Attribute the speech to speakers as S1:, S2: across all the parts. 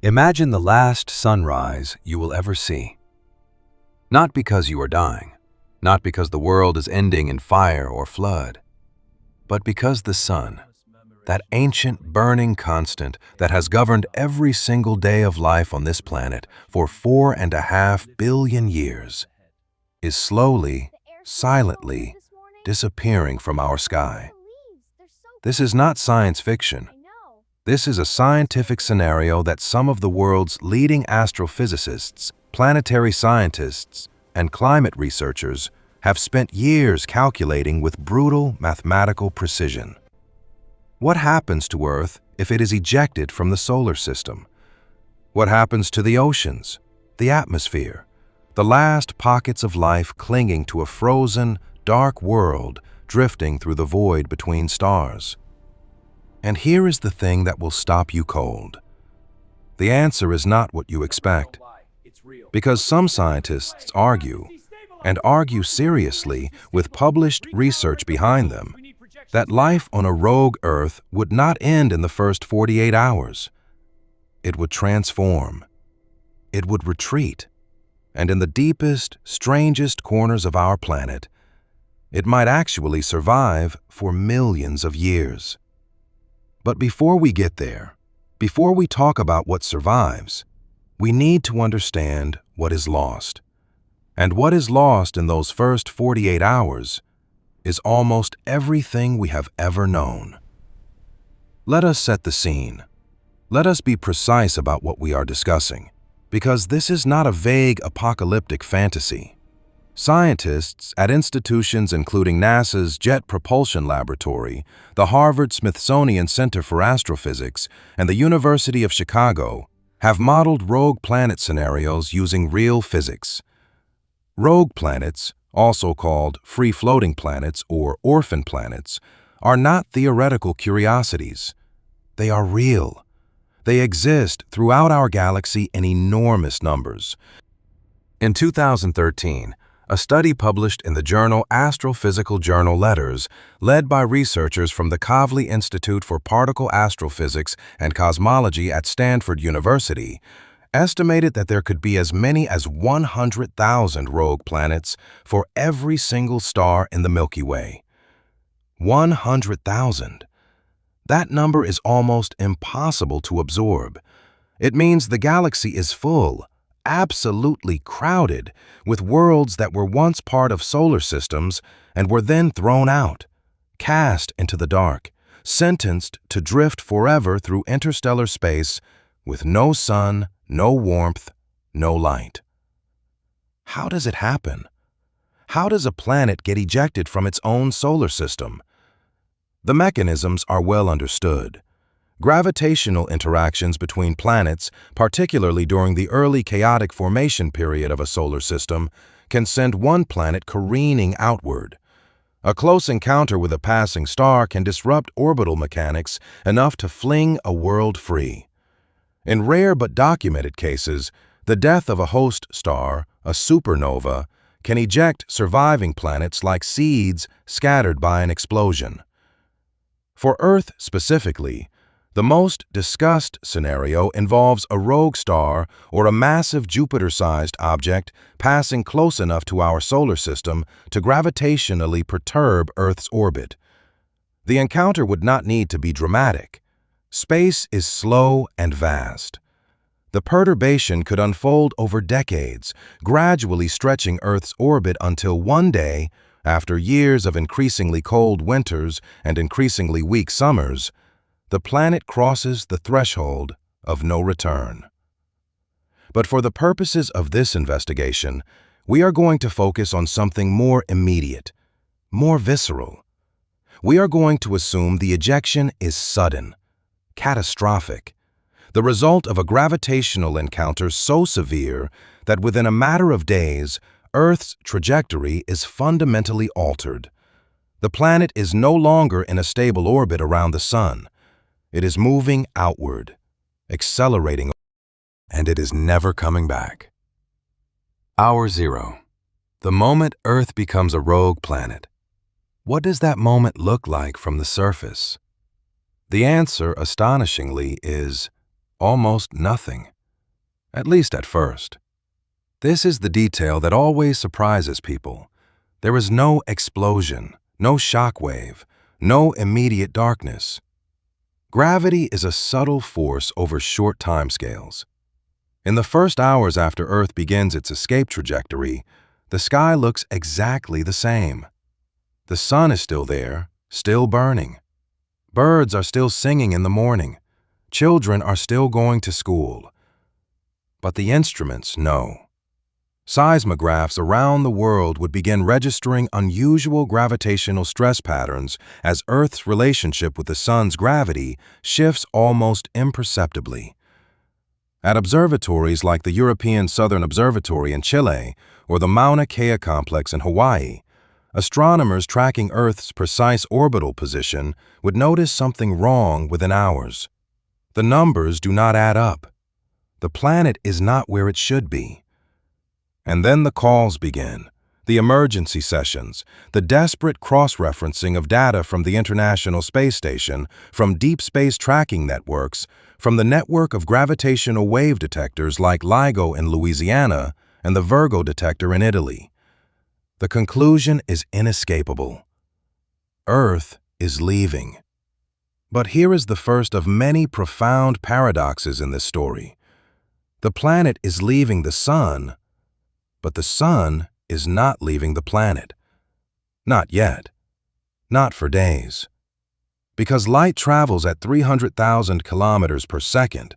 S1: Imagine the last sunrise you will ever see. Not because you are dying, not because the world is ending in fire or flood, but because the sun, that ancient burning constant that has governed every single day of life on this planet for 4.5 billion years, is slowly, silently disappearing from our sky. This is not science fiction. This is a scientific scenario that some of the world's leading astrophysicists, planetary scientists, and climate researchers have spent years calculating with brutal mathematical precision. What happens to Earth if it is ejected from the solar system? What happens to the oceans, the atmosphere, the last pockets of life clinging to a frozen, dark world drifting through the void between stars? And here is the thing that will stop you cold. The answer is not what you expect, because some scientists argue, and argue seriously with published research behind them, that life on a rogue Earth would not end in the first 48 hours. It would transform. It would retreat. And in the deepest, strangest corners of our planet, it might actually survive for millions of years. But before we get there, before we talk about what survives, we need to understand what is lost. And what is lost in those first 48 hours is almost everything we have ever known. Let us set the scene. Let us be precise about what we are discussing, because this is not a vague apocalyptic fantasy. Scientists at institutions including NASA's Jet Propulsion Laboratory, the Harvard-Smithsonian Center for Astrophysics, and the University of Chicago have modeled rogue planet scenarios using real physics. Rogue planets, also called free-floating planets or orphan planets, are not theoretical curiosities. They are real. They exist throughout our galaxy in enormous numbers. In 2013, a study published in the journal Astrophysical Journal Letters, led by researchers from the Kavli Institute for Particle Astrophysics and Cosmology at Stanford University, estimated that there could be as many as 100,000 rogue planets for every single star in the Milky Way. 100,000. That number is almost impossible to absorb. It means the galaxy is full, absolutely crowded, with worlds that were once part of solar systems and were then thrown out, cast into the dark, sentenced to drift forever through interstellar space with no sun, no warmth, no light. How does it happen? How does a planet get ejected from its own solar system? The mechanisms are well understood. Gravitational interactions between planets, particularly during the early chaotic formation period of a solar system, can send one planet careening outward. A close encounter with a passing star can disrupt orbital mechanics enough to fling a world free. In rare but documented cases, the death of a host star, a supernova, can eject surviving planets like seeds scattered by an explosion. For Earth specifically, the most discussed scenario involves a rogue star or a massive Jupiter-sized object passing close enough to our solar system to gravitationally perturb Earth's orbit. The encounter would not need to be dramatic. Space is slow and vast. The perturbation could unfold over decades, gradually stretching Earth's orbit until one day, after years of increasingly cold winters and increasingly weak summers, the planet crosses the threshold of no return. But for the purposes of this investigation, we are going to focus on something more immediate, more visceral. We are going to assume the ejection is sudden, catastrophic, the result of a gravitational encounter so severe that within a matter of days, Earth's trajectory is fundamentally altered. The planet is no longer in a stable orbit around the Sun. It is moving outward, accelerating, and it is never coming back. Hour zero. The moment Earth becomes a rogue planet. What does that moment look like from the surface? The answer, astonishingly, is almost nothing. at least at first. This is the detail that always surprises people. There is no explosion, no shock wave, no immediate darkness. Gravity is a subtle force over short timescales. In the first hours after Earth begins its escape trajectory, the sky looks exactly the same. The sun is still there, still burning. Birds are still singing in the morning. Children are still going to school. But the instruments know. Seismographs around the world would begin registering unusual gravitational stress patterns as Earth's relationship with the sun's gravity shifts almost imperceptibly. At observatories like the European Southern Observatory in Chile or the Mauna Kea complex in Hawaii, astronomers tracking Earth's precise orbital position would notice something wrong within hours. The numbers do not add up. The planet is not where it should be. And then the calls begin, the emergency sessions, the desperate cross-referencing of data from the International Space Station, from deep space tracking networks, from the network of gravitational wave detectors like LIGO in Louisiana and the Virgo detector in Italy. The conclusion is inescapable. Earth is leaving. But here is the first of many profound paradoxes in this story. The planet is leaving the sun, but the sun is not leaving the planet. Not yet. Not for days. Because light travels at 300,000 kilometers per second,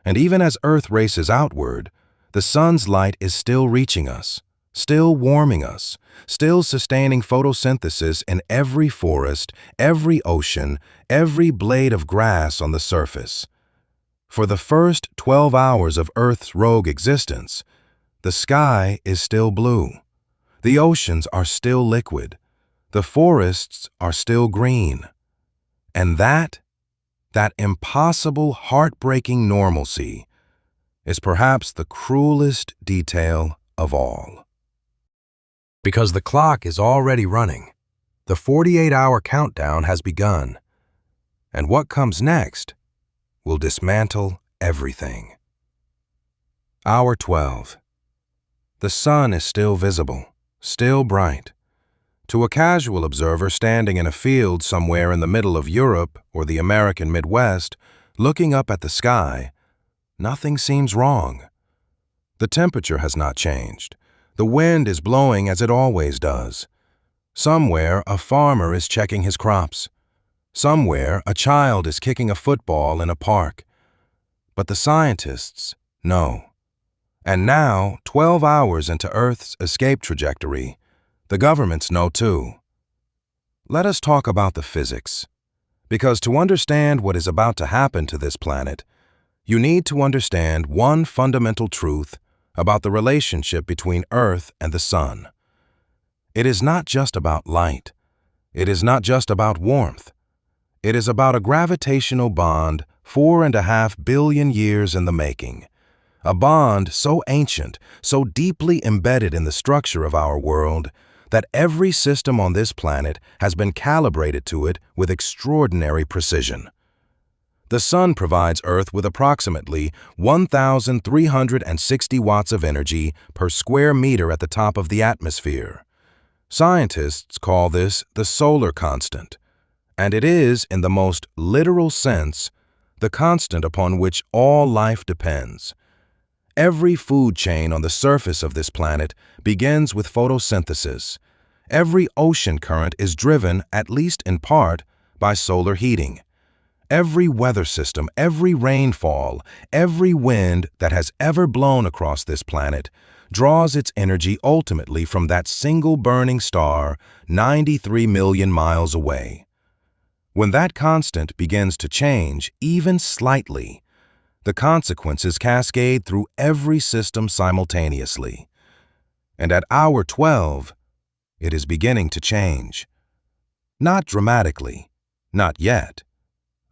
S1: and even as Earth races outward, the sun's light is still reaching us, still warming us, still sustaining photosynthesis in every forest, every ocean, every blade of grass on the surface. For the first 12 hours of Earth's rogue existence, the sky is still blue. The oceans are still liquid. The forests are still green. And that impossible, heartbreaking normalcy is perhaps the cruelest detail of all. Because the clock is already running, the 48-hour countdown has begun. And what comes next will dismantle everything. Hour 12. The sun is still visible, still bright. To a casual observer standing in a field somewhere in the middle of Europe or the American Midwest, looking up at the sky, nothing seems wrong. The temperature has not changed. The wind is blowing as it always does. Somewhere, a farmer is checking his crops. Somewhere, a child is kicking a football in a park. But the scientists know. And now, 12 hours into Earth's escape trajectory, the governments know too. Let us talk about the physics. Because to understand what is about to happen to this planet, you need to understand one fundamental truth about the relationship between Earth and the sun. It is not just about light. It is not just about warmth. It is about a gravitational bond 4.5 billion years in the making. A bond so ancient, so deeply embedded in the structure of our world, that every system on this planet has been calibrated to it with extraordinary precision. The sun provides Earth with approximately 1,360 watts of energy per square meter at the top of the atmosphere. Scientists call this the solar constant, and it is, in the most literal sense, the constant upon which all life depends. Every food chain on the surface of this planet begins with photosynthesis. Every ocean current is driven, at least in part, by solar heating. Every weather system, every rainfall, every wind that has ever blown across this planet draws its energy ultimately from that single burning star 93 million miles away. When that constant begins to change, even slightly, the consequences cascade through every system simultaneously. And at hour 12, it is beginning to change. Not dramatically, not yet.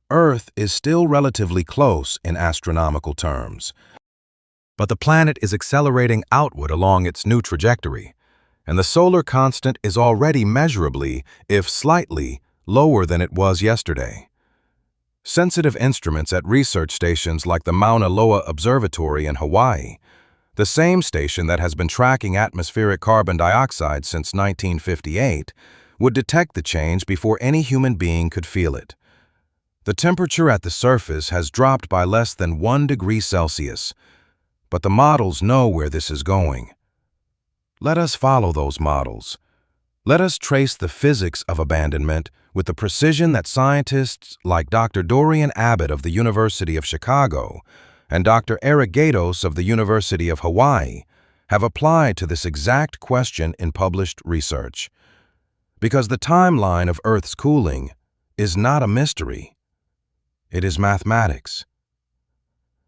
S1: Earth is still relatively close in astronomical terms. But the planet is accelerating outward along its new trajectory, and the solar constant is already measurably, if slightly, lower than it was yesterday. sensitive instruments at research stations like the Mauna Loa Observatory in Hawaii, the same station that has been tracking atmospheric carbon dioxide since 1958, would detect the change before any human being could feel it. The temperature at the surface has dropped by less than 1 degree Celsius, but the models know where this is going. Let us follow those models. Let us trace the physics of abandonment with the precision that scientists like Dr. Dorian Abbott of the University of Chicago and Dr. Eric Gatos of the University of Hawaii have applied to this exact question in published research. Because the timeline of Earth's cooling is not a mystery. It is mathematics.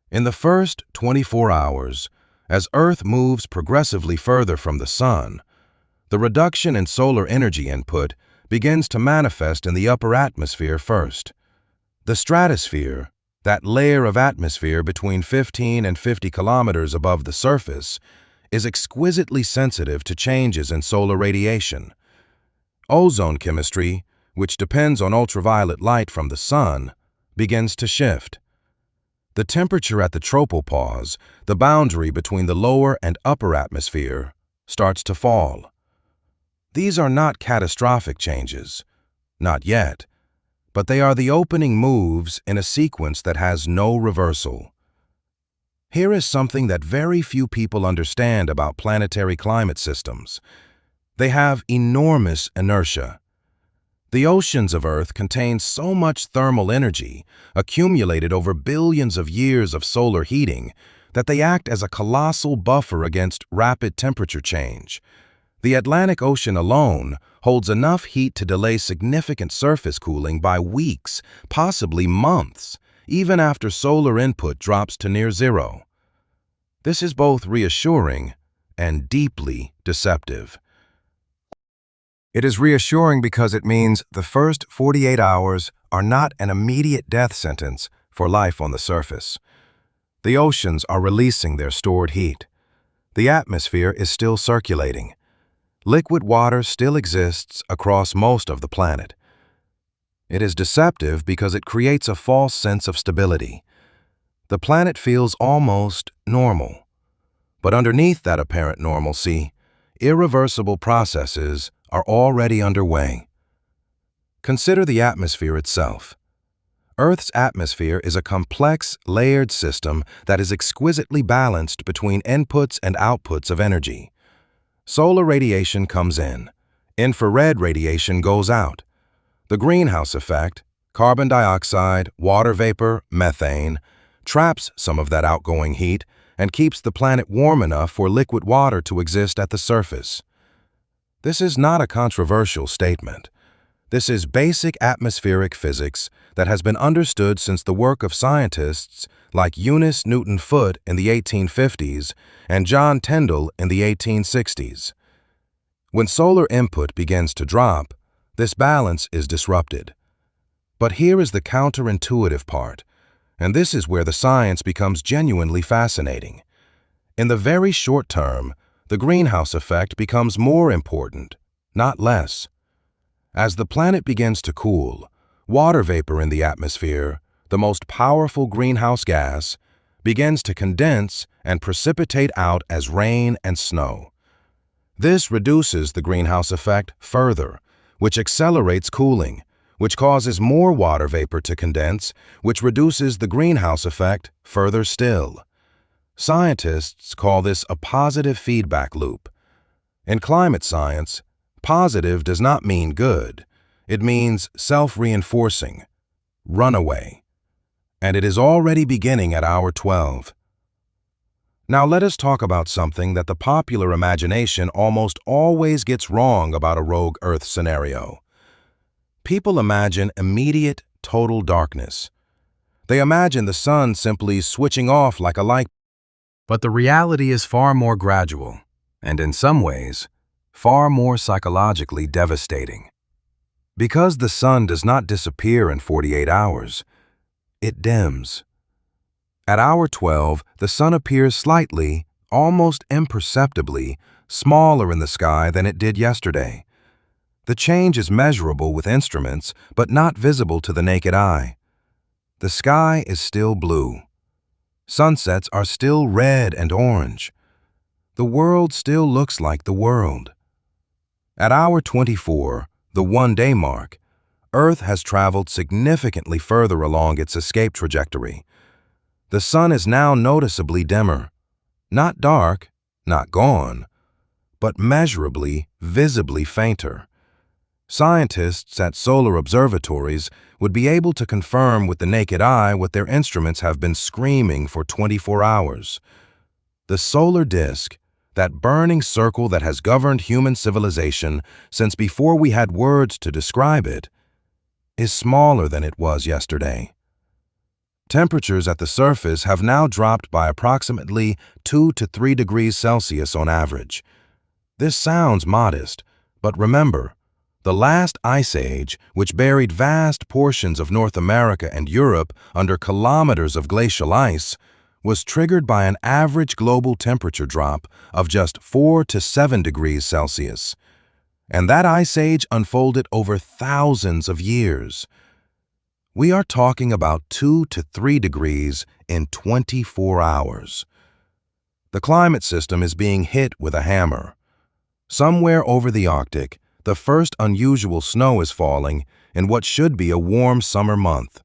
S1: In the first 24 hours, as Earth moves progressively further from the Sun, the reduction in solar energy input begins to manifest in the upper atmosphere first. The stratosphere, that layer of atmosphere between 15 and 50 kilometers above the surface, is exquisitely sensitive to changes in solar radiation. Ozone chemistry, which depends on ultraviolet light from the Sun, begins to shift. The temperature at the tropopause, the boundary between the lower and upper atmosphere, starts to fall. These are not catastrophic changes, not yet, but they are the opening moves in a sequence that has no reversal. Here is something that very few people understand about planetary climate systems. They have enormous inertia. The oceans of Earth contain so much thermal energy accumulated over billions of years of solar heating that they act as a colossal buffer against rapid temperature change. The Atlantic Ocean alone holds enough heat to delay significant surface cooling by weeks, possibly months, even after solar input drops to near zero. This is both reassuring and deeply deceptive. It is reassuring because it means the first 48 hours are not an immediate death sentence for life on the surface. The oceans are releasing their stored heat. The atmosphere is still circulating. Liquid water still exists across most of the planet. It is deceptive because it creates a false sense of stability. The planet feels almost normal. But underneath that apparent normalcy, irreversible processes are already underway. Consider the atmosphere itself. Earth's atmosphere is a complex, layered system that is exquisitely balanced between inputs and outputs of energy. Solar radiation comes in. Infrared radiation goes out. The greenhouse effect, carbon dioxide, water vapor, methane, traps some of that outgoing heat and keeps the planet warm enough for liquid water to exist at the surface. This is not a controversial statement. This is basic atmospheric physics that has been understood since the work of scientists like Eunice Newton Foote in the 1850s and John Tyndall in the 1860s. When solar input begins to drop, this balance is disrupted. But here is the counterintuitive part, and this is where the science becomes genuinely fascinating. In the very short term, the greenhouse effect becomes more important, not less. As the planet begins to cool, water vapor in the atmosphere, the most powerful greenhouse gas, begins to condense and precipitate out as rain and snow. This reduces the greenhouse effect further, which accelerates cooling, which causes more water vapor to condense, which reduces the greenhouse effect further still. Scientists call this a positive feedback loop. In climate science, positive does not mean good. It means self-reinforcing, runaway. And it is already beginning at hour 12. Now let us talk about something that the popular imagination almost always gets wrong about a rogue Earth scenario. People imagine immediate, total darkness. They imagine the sun simply switching off like a light. But the reality is far more gradual, and in some ways, far more psychologically devastating. Because the sun does not disappear in 48 hours, it dims. At hour 12, the sun appears slightly, almost imperceptibly, smaller in the sky than it did yesterday. The change is measurable with instruments, but not visible to the naked eye. The sky is still blue. Sunsets are still red and orange. The world still looks like the world. At hour 24, the one-day mark, Earth has traveled significantly further along its escape trajectory. The sun is now noticeably dimmer. Not dark, not gone, but measurably, visibly fainter. Scientists at solar observatories would be able to confirm with the naked eye what their instruments have been screaming for 24 hours. The solar disk, that burning circle that has governed human civilization since before we had words to describe it, is smaller than it was yesterday. Temperatures at the surface have now dropped by approximately 2 to 3 degrees Celsius on average. This sounds modest, but remember, the last ice age, which buried vast portions of North America and Europe under kilometers of glacial ice, was triggered by an average global temperature drop of just 4 to 7 degrees Celsius. And that ice age unfolded over thousands of years. We are talking about 2 to 3 degrees in 24 hours. The climate system is being hit with a hammer. Somewhere over the Arctic, the first unusual snow is falling in what should be a warm summer month.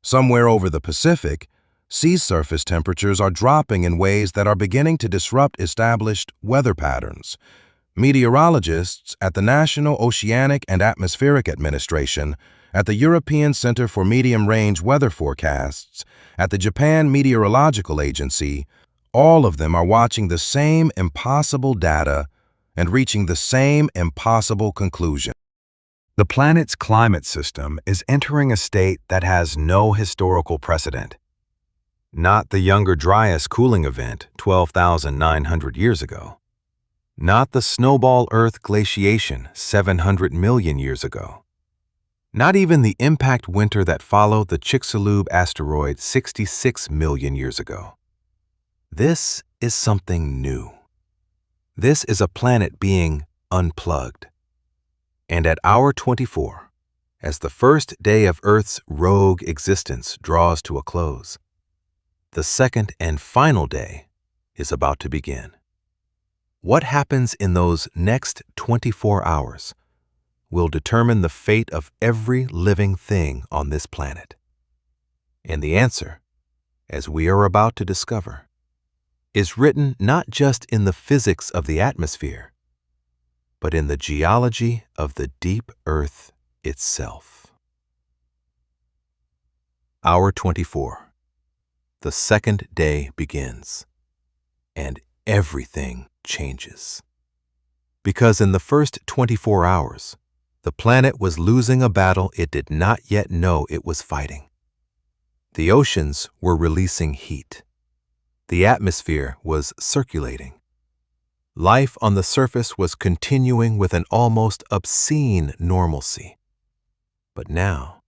S1: Somewhere over the Pacific, sea surface temperatures are dropping in ways that are beginning to disrupt established weather patterns. Meteorologists at the National Oceanic and Atmospheric Administration, at the European Center for Medium-Range Weather Forecasts, at the Japan Meteorological Agency, all of them are watching the same impossible data and reaching the same impossible conclusion. The planet's climate system is entering a state that has no historical precedent. Not the Younger Dryas cooling event 12,900 years ago. Not the snowball Earth glaciation 700 million years ago. Not even the impact winter that followed the Chicxulub asteroid 66 million years ago. This is something new. This is a planet being unplugged. And at hour 24, as the first day of Earth's rogue existence draws to a close, the second and final day is about to begin. What happens in those next 24 hours will determine the fate of every living thing on this planet. And the answer, as we are about to discover, is written not just in the physics of the atmosphere, but in the geology of the deep Earth itself. Hour 24. The second day begins, and everything changes. Because in the first 24 hours, the planet was losing a battle it did not yet know it was fighting. The oceans were releasing heat. The atmosphere was circulating. Life on the surface was continuing with an almost obscene normalcy. But now,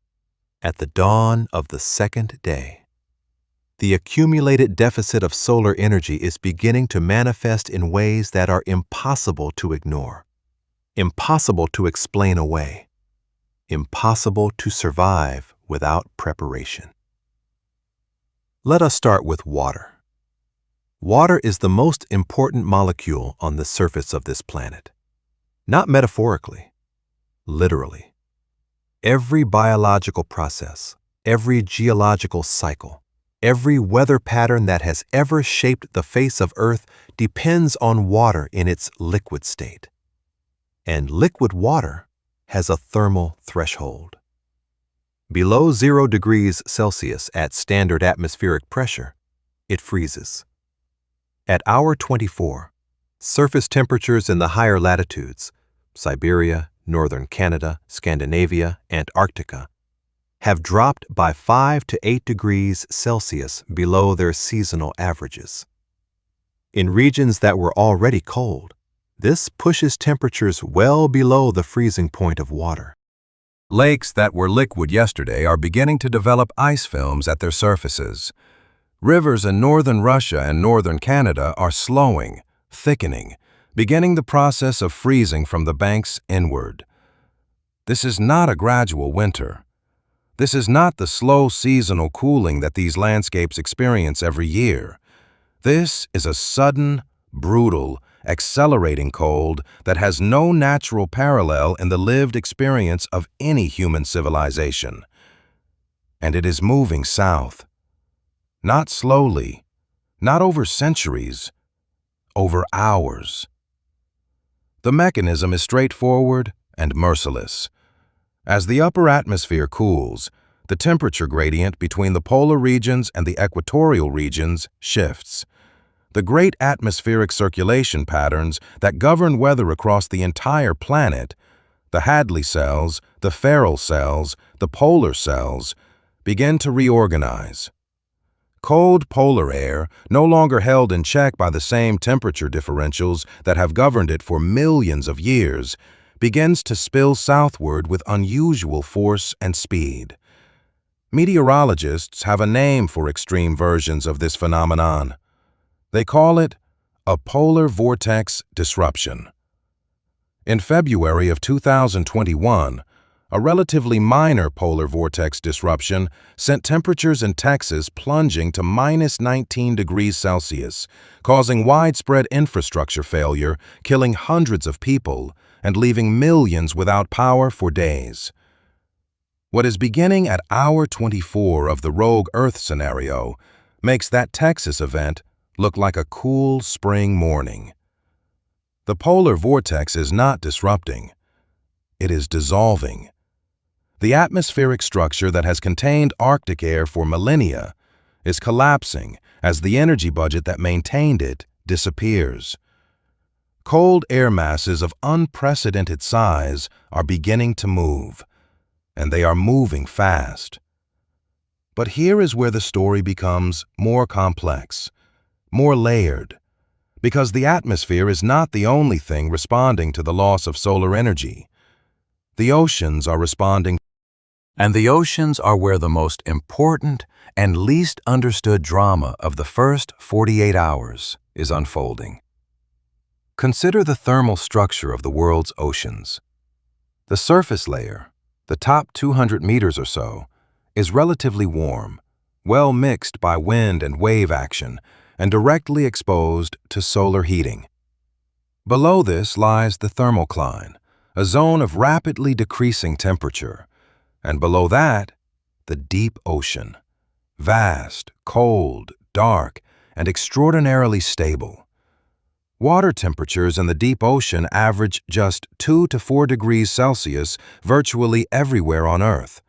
S1: at the dawn of the second day, the accumulated deficit of solar energy is beginning to manifest in ways that are impossible to ignore, impossible to explain away, impossible to survive without preparation. Let us start with water. Water is the most important molecule on the surface of this planet. Not metaphorically, literally. Every biological process, every geological cycle, every weather pattern that has ever shaped the face of Earth depends on water in its liquid state. And liquid water has a thermal threshold. Below 0 degrees Celsius at standard atmospheric pressure, it freezes. At hour 24, surface temperatures in the higher latitudes, Siberia, northern Canada, Scandinavia, Antarctica, have dropped by 5 to 8 degrees Celsius below their seasonal averages. In regions that were already cold, this pushes temperatures well below the freezing point of water. Lakes that were liquid yesterday are beginning to develop ice films at their surfaces. Rivers in northern Russia and northern Canada are slowing, thickening, beginning the process of freezing from the banks inward. This is not a gradual winter. This is not the slow seasonal cooling that these landscapes experience every year. This is a sudden, brutal, accelerating cold that has no natural parallel in the lived experience of any human civilization. And it is moving south. Not slowly, not over centuries, over hours. The mechanism is straightforward and merciless. As the upper atmosphere cools, the temperature gradient between the polar regions and the equatorial regions shifts. The great atmospheric circulation patterns that govern weather across the entire planet, the Hadley cells, the Ferrel cells, the polar cells, begin to reorganize. Cold polar air, no longer held in check by the same temperature differentials that have governed it for millions of years, begins to spill southward with unusual force and speed. Meteorologists have a name for extreme versions of this phenomenon. They call it a polar vortex disruption. In February of 2021, a relatively minor polar vortex disruption sent temperatures in Texas plunging to -19 degrees Celsius, causing widespread infrastructure failure, killing hundreds of people, and leaving millions without power for days. What is beginning at hour 24 of the rogue Earth scenario makes that Texas event look like a cool spring morning. The polar vortex is not disrupting. It is dissolving. The atmospheric structure that has contained Arctic air for millennia is collapsing as the energy budget that maintained it disappears. Cold air masses of unprecedented size are beginning to move, and they are moving fast. But here is where the story becomes more complex, more layered, because the atmosphere is not the only thing responding to the loss of solar energy. The oceans are responding. And the oceans are where the most important and least understood drama of the first 48 hours is unfolding. Consider the thermal structure of the world's oceans. The surface layer, the top 200 meters or so, is relatively warm, well mixed by wind and wave action, and directly exposed to solar heating. Below this lies the thermocline, a zone of rapidly decreasing temperature. And below that, the deep ocean, vast, cold, dark, and extraordinarily stable. Water temperatures in the deep ocean average just 2 to 4 degrees Celsius virtually everywhere on Earth.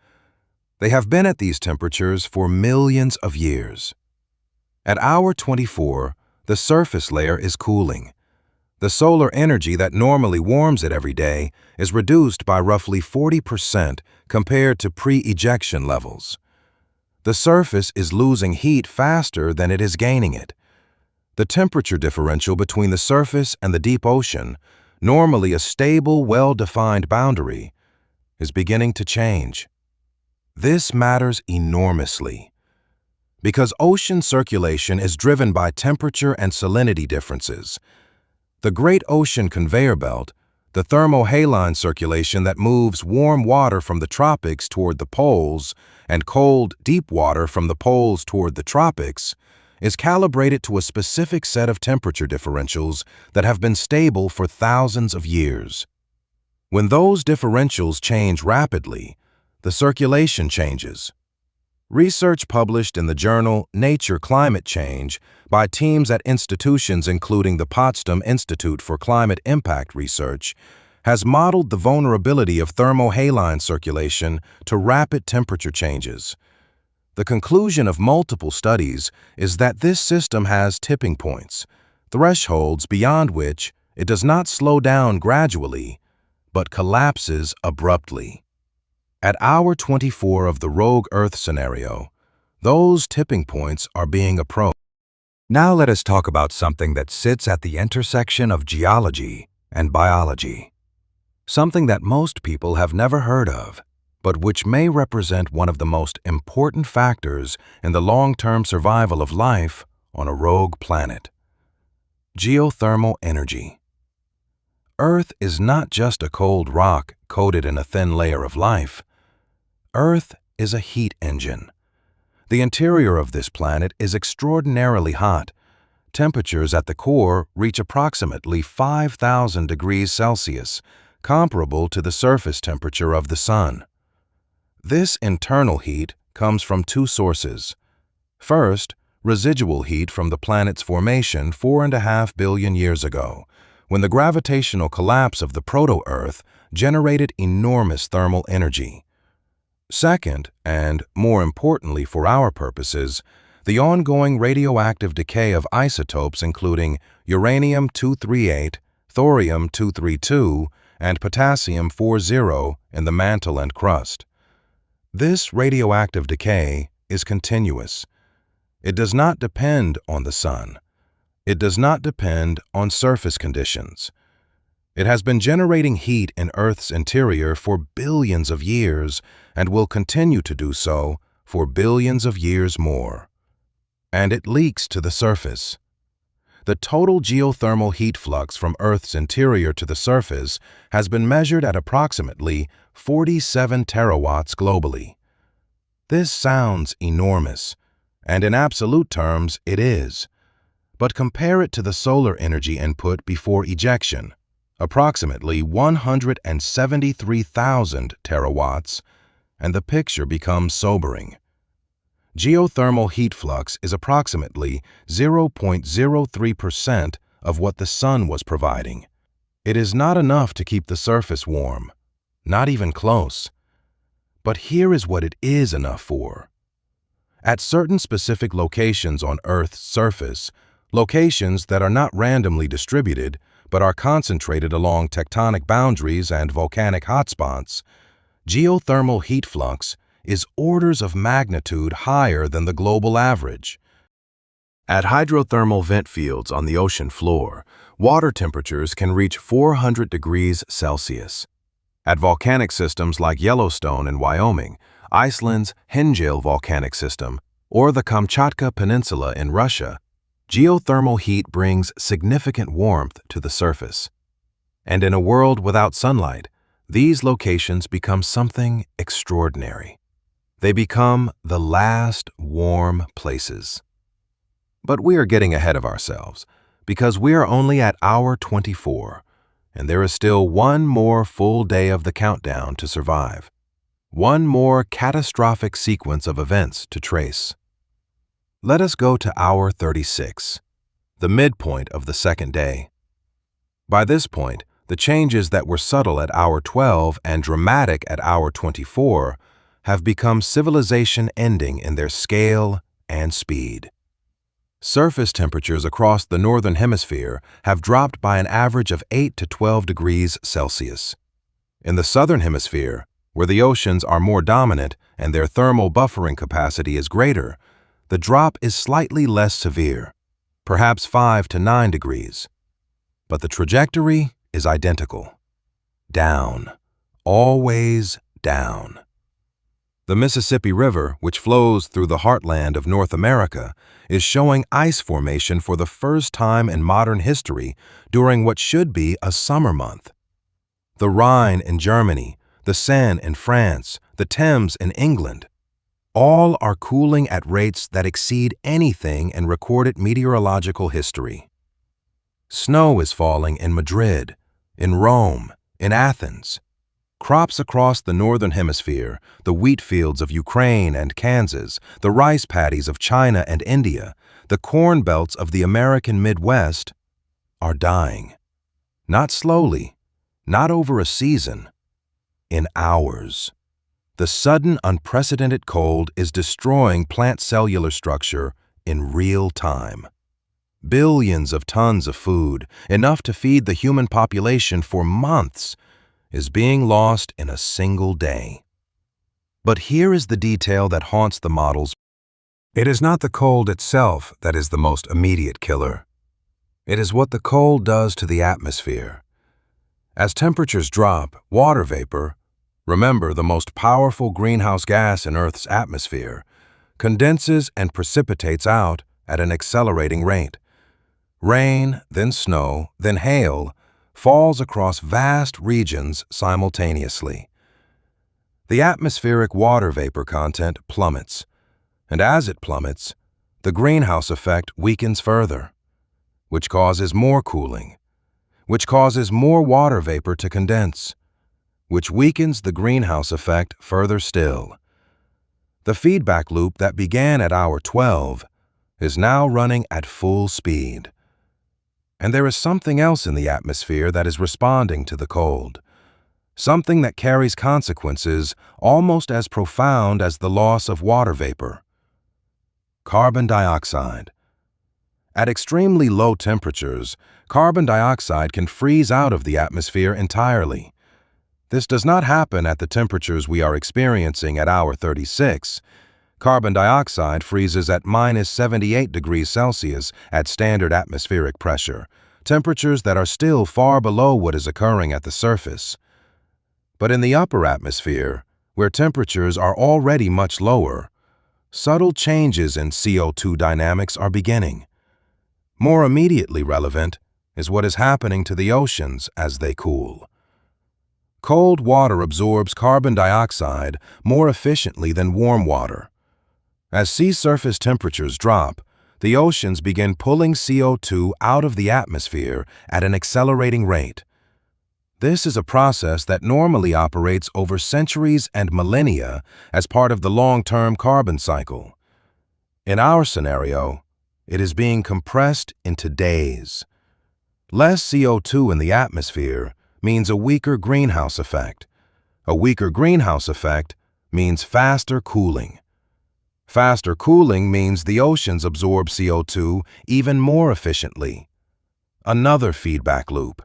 S1: They have been at these temperatures for millions of years. At hour 24, the surface layer is cooling. The solar energy that normally warms it every day is reduced by roughly 40% compared to pre-ejection levels. The surface is losing heat faster than it is gaining it. The temperature differential between the surface and the deep ocean, normally a stable, well-defined boundary, is beginning to change. This matters enormously, because ocean circulation is driven by temperature and salinity differences. The Great Ocean Conveyor Belt, the thermohaline circulation that moves warm water from the tropics toward the poles and cold, deep water from the poles toward the tropics, is calibrated to a specific set of temperature differentials that have been stable for thousands of years. When those differentials change rapidly, the circulation changes. Research published in the journal Nature Climate Change by teams at institutions including the Potsdam Institute for Climate Impact Research has modeled the vulnerability of thermohaline circulation to rapid temperature changes. The conclusion of multiple studies is that this system has tipping points, thresholds beyond which it does not slow down gradually, but collapses abruptly. At hour 24 of the rogue Earth scenario, those tipping points are being approached. Now let us talk about something that sits at the intersection of geology and biology. Something that most people have never heard of, but which may represent one of the most important factors in the long-term survival of life on a rogue planet. Geothermal energy. Earth is not just a cold rock coated in a thin layer of life. Earth is a heat engine. The interior of this planet is extraordinarily hot. Temperatures at the core reach approximately 5,000 degrees Celsius, comparable to the surface temperature of the Sun. This internal heat comes from two sources. First, residual heat from the planet's formation 4.5 billion years ago, when the gravitational collapse of the proto-Earth generated enormous thermal energy. Second, and more importantly for our purposes, the ongoing radioactive decay of isotopes including uranium-238, thorium-232, and potassium-40 in the mantle and crust. This radioactive decay is continuous. It does not depend on the Sun. It does not depend on surface conditions. It has been generating heat in Earth's interior for billions of years and will continue to do so for billions of years more. And it leaks to the surface. The total geothermal heat flux from Earth's interior to the surface has been measured at approximately 47 terawatts globally. This sounds enormous, and in absolute terms it is. But compare it to the solar energy input before ejection, approximately 173,000 terawatts, and the picture becomes sobering. Geothermal heat flux is approximately 0.03% of what the Sun was providing. It is not enough to keep the surface warm, not even close. But here is what it is enough for. At certain specific locations on Earth's surface, locations that are not randomly distributed but are concentrated along tectonic boundaries and volcanic hotspots, geothermal heat flux is orders of magnitude higher than the global average. At hydrothermal vent fields on the ocean floor, water temperatures can reach 400 degrees Celsius. At volcanic systems like Yellowstone in Wyoming, Iceland's Hengil volcanic system, or the Kamchatka Peninsula in Russia, geothermal heat brings significant warmth to the surface. And in a world without sunlight, these locations become something extraordinary. They become the last warm places. But we are getting ahead of ourselves, because we are only at hour 24, and there is still one more full day of the countdown to survive. One more catastrophic sequence of events to trace. Let us go to hour 36, the midpoint of the second day. By this point, the changes that were subtle at hour 12 and dramatic at hour 24 have become civilization-ending in their scale and speed. Surface temperatures across the northern hemisphere have dropped by an average of 8 to 12 degrees Celsius. In the southern hemisphere, where the oceans are more dominant and their thermal buffering capacity is greater, the drop is slightly less severe, perhaps 5 to 9 degrees. But the trajectory is identical. Down. Always down. The Mississippi River, which flows through the heartland of North America, is showing ice formation for the first time in modern history during what should be a summer month. The Rhine in Germany, the Seine in France, the Thames in England, all are cooling at rates that exceed anything in recorded meteorological history. Snow is falling in Madrid, in Rome, in Athens. Crops across the northern hemisphere, the wheat fields of Ukraine and Kansas, the rice paddies of China and India, the corn belts of the American Midwest, are dying. Not slowly, not over a season, in hours. The sudden, unprecedented cold is destroying plant cellular structure in real time. Billions of tons of food, enough to feed the human population for months, is being lost in a single day. But here is the detail that haunts the models. It is not the cold itself that is the most immediate killer. It is what the cold does to the atmosphere. As temperatures drop, water vapor, remember the most powerful greenhouse gas in Earth's atmosphere, condenses and precipitates out at an accelerating rate. Rain, then snow, then hail, falls across vast regions simultaneously. the atmospheric water vapor content plummets, and as it plummets, the greenhouse effect weakens further, which causes more cooling, which causes more water vapor to condense, which weakens the greenhouse effect further still. The feedback loop that began at hour 12 is now running at full speed. And there is something else in the atmosphere that is responding to the cold, something that carries consequences almost as profound as the loss of water vapor. Carbon dioxide. At extremely low temperatures, carbon dioxide can freeze out of the atmosphere entirely. This does not happen at the temperatures we are experiencing at hour 36. Carbon dioxide freezes at minus 78 degrees Celsius at standard atmospheric pressure, temperatures that are still far below what is occurring at the surface. But in the upper atmosphere, where temperatures are already much lower, subtle changes in CO2 dynamics are beginning. More immediately relevant is what is happening to the oceans as they cool. Cold water absorbs carbon dioxide more efficiently than warm water. As sea surface temperatures drop, the oceans begin pulling CO2 out of the atmosphere at an accelerating rate. This is a process that normally operates over centuries and millennia as part of the long-term carbon cycle. In our scenario, it is being compressed into days. Less CO2 in the atmosphere means a weaker greenhouse effect. A weaker greenhouse effect means faster cooling. Faster cooling means the oceans absorb CO2 even more efficiently. Another feedback loop,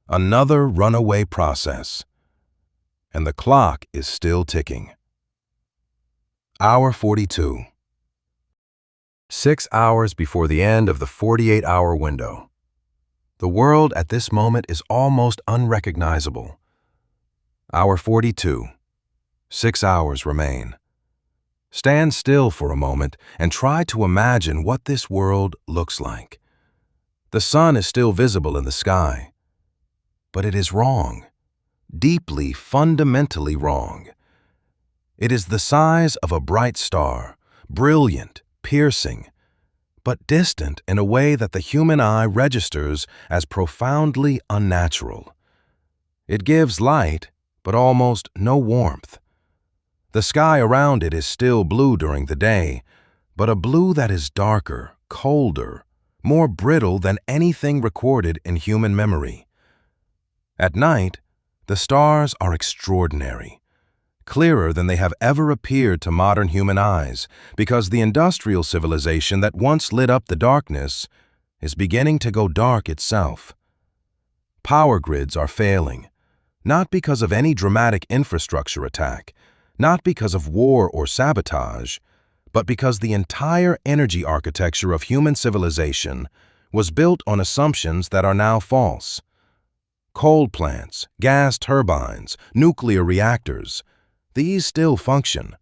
S1: another runaway process. And the clock is still ticking. Hour 42. 6 hours before the end of the 48-hour window. The world at this moment is almost unrecognizable. Hour 42. 6 hours remain. Stand still for a moment and try to imagine what this world looks like. The sun is still visible in the sky, but it is wrong, deeply, fundamentally wrong. It is the size of a bright star, brilliant, piercing, but distant in a way that the human eye registers as profoundly unnatural. It gives light, but almost no warmth. The sky around it is still blue during the day, but a blue that is darker, colder, more brittle than anything recorded in human memory. At night, the stars are extraordinary, clearer than they have ever appeared to modern human eyes, because the industrial civilization that once lit up the darkness is beginning to go dark itself. Power grids are failing, not because of any dramatic infrastructure attack, not because of war or sabotage, but because the entire energy architecture of human civilization was built on assumptions that are now false. Coal plants, gas turbines, nuclear reactors, these still function.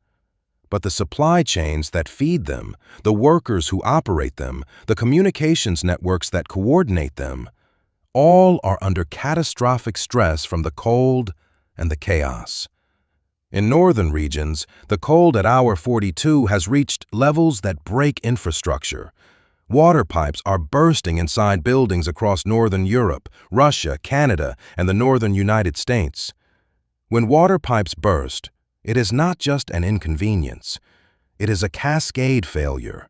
S1: But the supply chains that feed them, the workers who operate them, the communications networks that coordinate them, all are under catastrophic stress from the cold and the chaos. In northern regions, the cold at hour 42 has reached levels that break infrastructure. Water pipes are bursting inside buildings across northern Europe, Russia, Canada, and the northern United States. When water pipes burst, it is not just an inconvenience. It is a cascade failure.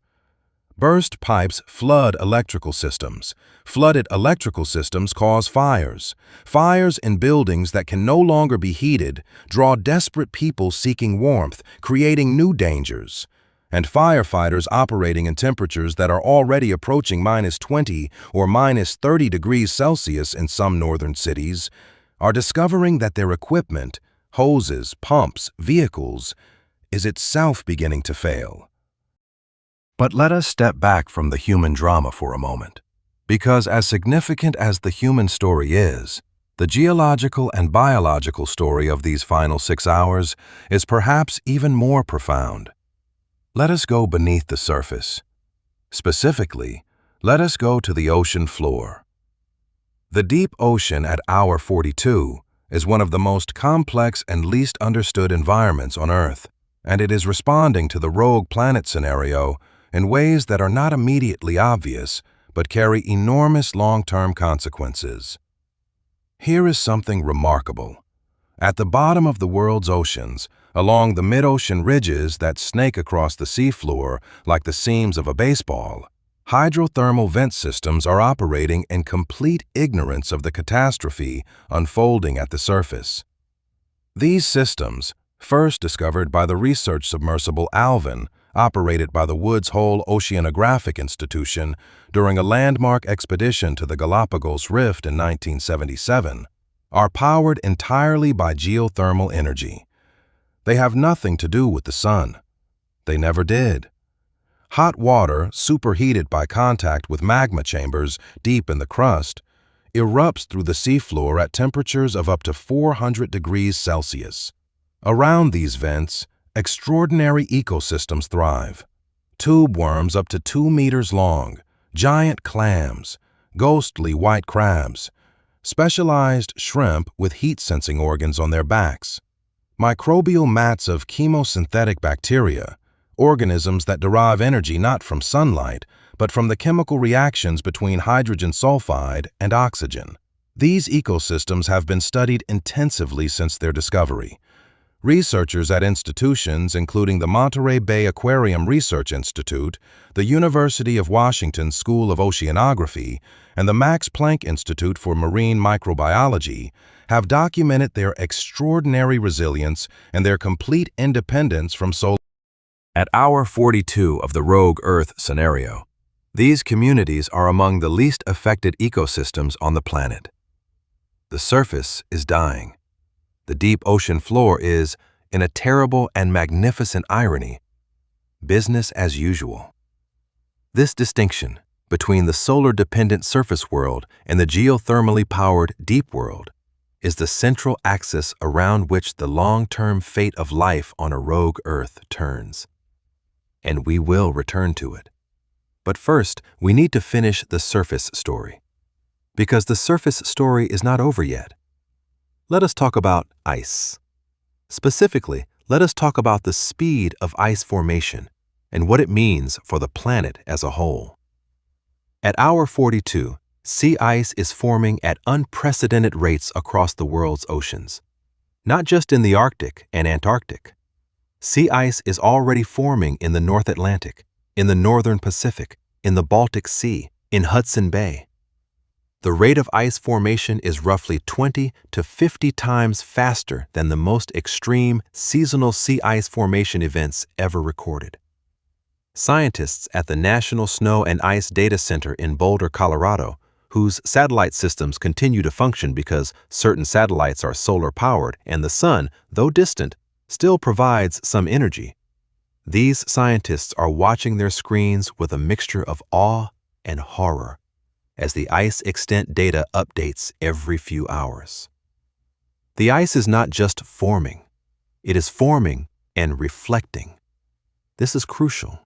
S1: Burst pipes flood electrical systems. Flooded electrical systems cause fires. Fires in buildings that can no longer be heated draw desperate people seeking warmth, creating new dangers. And firefighters operating in temperatures that are already approaching minus 20 or minus 30 degrees Celsius in some northern cities are discovering that their equipment, hoses, pumps, vehicles, is itself beginning to fail. But let us step back from the human drama for a moment, because as significant as the human story is, the geological and biological story of these final 6 hours is perhaps even more profound. Let us go beneath the surface. Specifically, let us go to the ocean floor. The deep ocean at hour 42 is one of the most complex and least understood environments on Earth, and it is responding to the rogue planet scenario in ways that are not immediately obvious but carry enormous long-term consequences. Here is something remarkable. At the bottom of the world's oceans, along the mid-ocean ridges that snake across the seafloor like the seams of a baseball, hydrothermal vent systems are operating in complete ignorance of the catastrophe unfolding at the surface. These systems, first discovered by the research submersible Alvin, operated by the Woods Hole Oceanographic Institution during a landmark expedition to the Galapagos Rift in 1977, are powered entirely by geothermal energy. They have nothing to do with the sun. They never did. Hot water, superheated by contact with magma chambers deep in the crust, erupts through the seafloor at temperatures of up to 400 degrees Celsius. Around these vents, extraordinary ecosystems thrive. Tube worms up to 2 meters long, giant clams, ghostly white crabs, specialized shrimp with heat-sensing organs on their backs, microbial mats of chemosynthetic bacteria, organisms that derive energy not from sunlight, but from the chemical reactions between hydrogen sulfide and oxygen. These ecosystems have been studied intensively since their discovery. Researchers at institutions including the Monterey Bay Aquarium Research Institute, the University of Washington School of Oceanography, and the Max Planck Institute for Marine Microbiology have documented their extraordinary resilience and their complete independence from solar. At hour 42 of the rogue Earth scenario, these communities are among the least affected ecosystems on the planet. The surface is dying. The deep ocean floor is, in a terrible and magnificent irony, business as usual. This distinction between the solar-dependent surface world and the geothermally powered deep world is the central axis around which the long-term fate of life on a rogue Earth turns. And we will return to it. But first, we need to finish the surface story. Because the surface story is not over yet. Let us talk about ice. Specifically, let us talk about the speed of ice formation and what it means for the planet as a whole. At hour 42, sea ice is forming at unprecedented rates across the world's oceans, not just in the Arctic and Antarctic. Sea ice is already forming in the North Atlantic, in the Northern Pacific, in the Baltic Sea, in Hudson Bay. The rate of ice formation is roughly 20 to 50 times faster than the most extreme seasonal sea ice formation events ever recorded. Scientists at the National Snow and Ice Data Center in Boulder, Colorado, whose satellite systems continue to function because certain satellites are solar-powered and the sun, though distant, still provides some energy. These scientists are watching their screens with a mixture of awe and horror as the ice extent data updates every few hours. The ice is not just forming, it is forming and reflecting. This is crucial.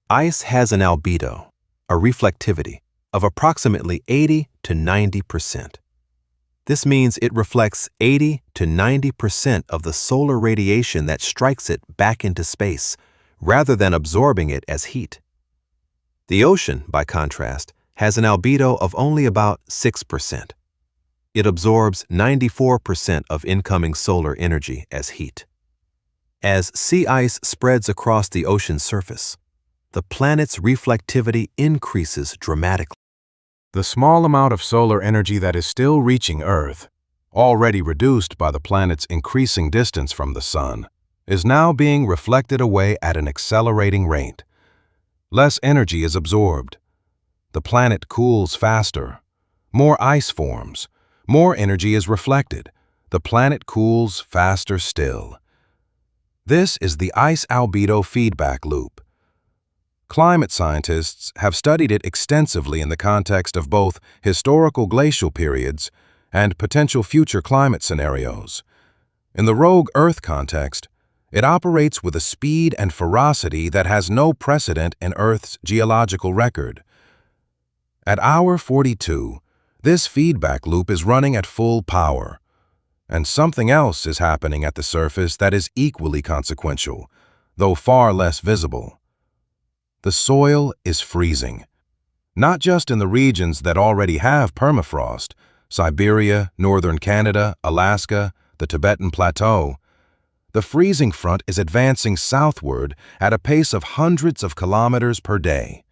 S1: Ice has an albedo, a reflectivity, of approximately 80 to 90%. This means it reflects 80 to 90% of the solar radiation that strikes it back into space, rather than absorbing it as heat. The ocean, by contrast, has an albedo of only about 6%. It absorbs 94% of incoming solar energy as heat. As sea ice spreads across the ocean's surface, the planet's reflectivity increases dramatically. The small amount of solar energy that is still reaching Earth, already reduced by the planet's increasing distance from the sun, is now being reflected away at an accelerating rate. Less energy is absorbed. The planet cools faster. More ice forms. More energy is reflected. The planet cools faster still. This is the ice albedo feedback loop. Climate scientists have studied it extensively in the context of both historical glacial periods and potential future climate scenarios. In the rogue Earth context, it operates with a speed and ferocity that has no precedent in Earth's geological record. At hour 42, this feedback loop is running at full power. And something else is happening at the surface that is equally consequential, though far less visible. The soil is freezing. Not just in the regions that already have permafrost, Siberia, northern Canada, Alaska, the Tibetan Plateau. The freezing front is advancing southward at a pace of hundreds of kilometers per day.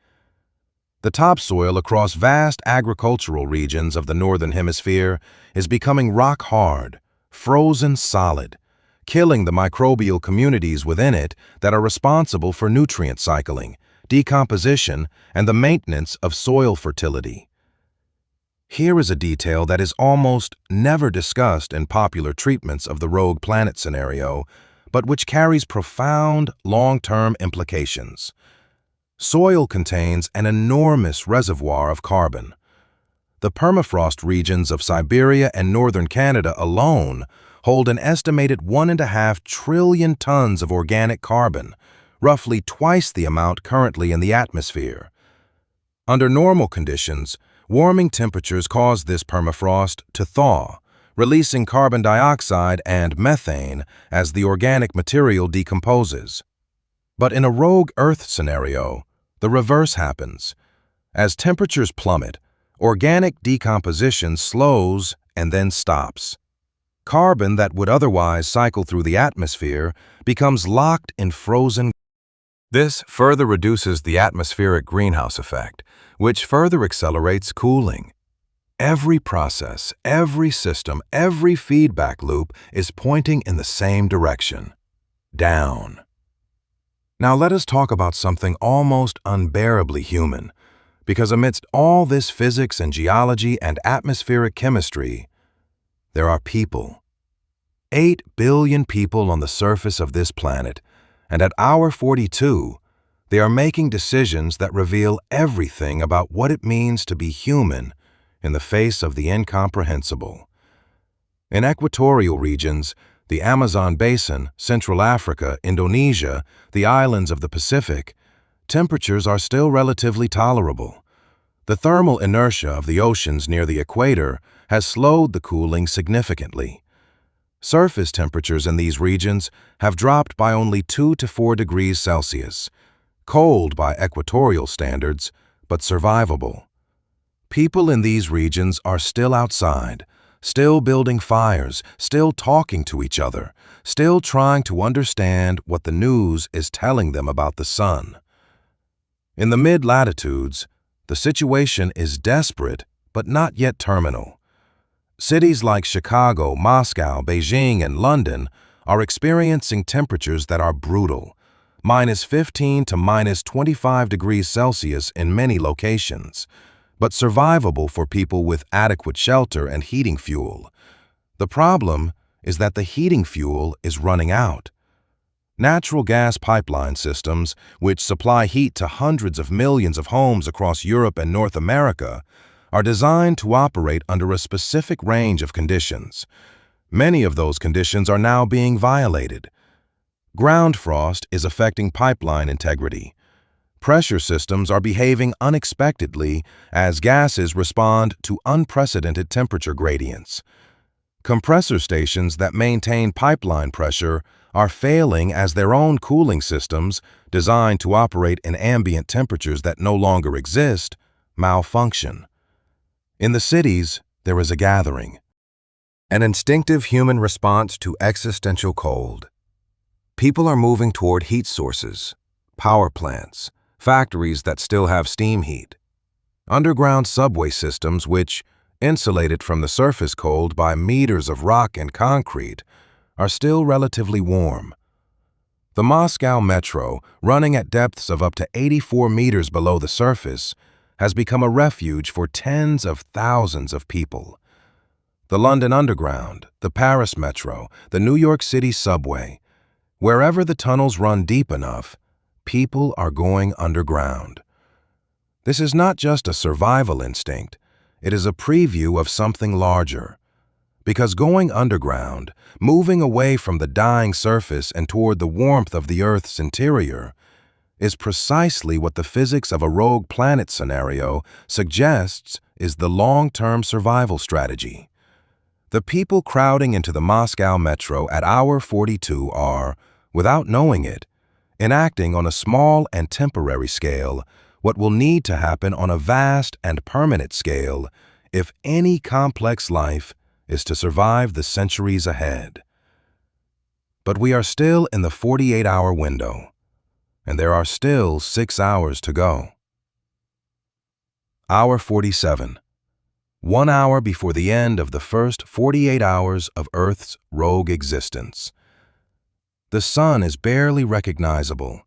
S1: The topsoil across vast agricultural regions of the northern hemisphere is becoming rock-hard, frozen solid, killing the microbial communities within it that are responsible for nutrient cycling, decomposition, and the maintenance of soil fertility. Here is a detail that is almost never discussed in popular treatments of the rogue planet scenario, but which carries profound, long-term implications. Soil contains an enormous reservoir of carbon. The permafrost regions of Siberia and northern Canada alone hold an estimated 1.5 trillion tons of organic carbon, roughly twice the amount currently in the atmosphere. Under normal conditions, warming temperatures cause this permafrost to thaw, releasing carbon dioxide and methane as the organic material decomposes. But in a rogue Earth scenario, the reverse happens. As temperatures plummet, organic decomposition slows and then stops. Carbon that would otherwise cycle through the atmosphere becomes locked in frozen. This further reduces the atmospheric greenhouse effect, which further accelerates cooling. Every process, every system, every feedback loop is pointing in the same direction: down. Now let us talk about something almost unbearably human, because amidst all this physics and geology and atmospheric chemistry, there are people. 8 billion people on the surface of this planet, and at hour 42, they are making decisions that reveal everything about what it means to be human in the face of the incomprehensible. In equatorial regions, the Amazon Basin, Central Africa, Indonesia, the islands of the Pacific, temperatures are still relatively tolerable. The thermal inertia of the oceans near the equator has slowed the cooling significantly. Surface temperatures in these regions have dropped by only 2 to 4 degrees Celsius, cold by equatorial standards, but survivable. People in these regions are still outside, still building fires, still talking to each other, still trying to understand what the news is telling them about the sun. In the mid-latitudes, the situation is desperate but not yet terminal. Cities like Chicago, Moscow, Beijing, and London are experiencing temperatures that are brutal, -15 to -25 degrees Celsius in many locations, but survivable for people with adequate shelter and heating fuel. The problem is that the heating fuel is running out. Natural gas pipeline systems, which supply heat to hundreds of millions of homes across Europe and North America, are designed to operate under a specific range of conditions. Many of those conditions are now being violated. Ground frost is affecting pipeline integrity. Pressure systems are behaving unexpectedly as gases respond to unprecedented temperature gradients. Compressor stations that maintain pipeline pressure are failing as their own cooling systems, designed to operate in ambient temperatures that no longer exist, malfunction. In the cities, there is a gathering, an instinctive human response to existential cold. People are moving toward heat sources, power plants, factories that still have steam heat, underground subway systems which, insulated from the surface cold by meters of rock and concrete, are still relatively warm. The Moscow Metro, running at depths of up to 84 meters below the surface, has become a refuge for tens of thousands of people. The London Underground, the Paris Metro, the New York City subway, wherever the tunnels run deep enough, people are going underground. This is not just a survival instinct, it is a preview of something larger. Because going underground, moving away from the dying surface and toward the warmth of the Earth's interior, is precisely what the physics of a rogue planet scenario suggests is the long-term survival strategy.
S2: The people crowding into the Moscow metro at hour 42 are, without knowing it, enacting on a small and temporary scale what will need to happen on a vast and permanent scale if any complex life is to survive the centuries ahead. But we are still in the 48-hour window, and there are still 6 hours to go. Hour 47. 1 hour before the end of the first 48 hours of Earth's rogue existence. The sun is barely recognizable.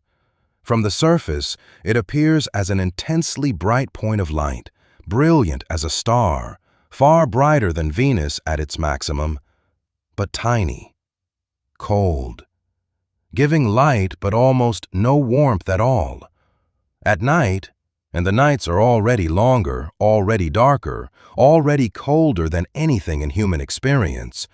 S2: From the surface, it appears as an intensely bright point of light, brilliant as a star, far brighter than Venus at its maximum, but tiny, cold, giving light but almost no warmth at all. At night, and the nights are already longer, already darker, already colder than anything in human experience,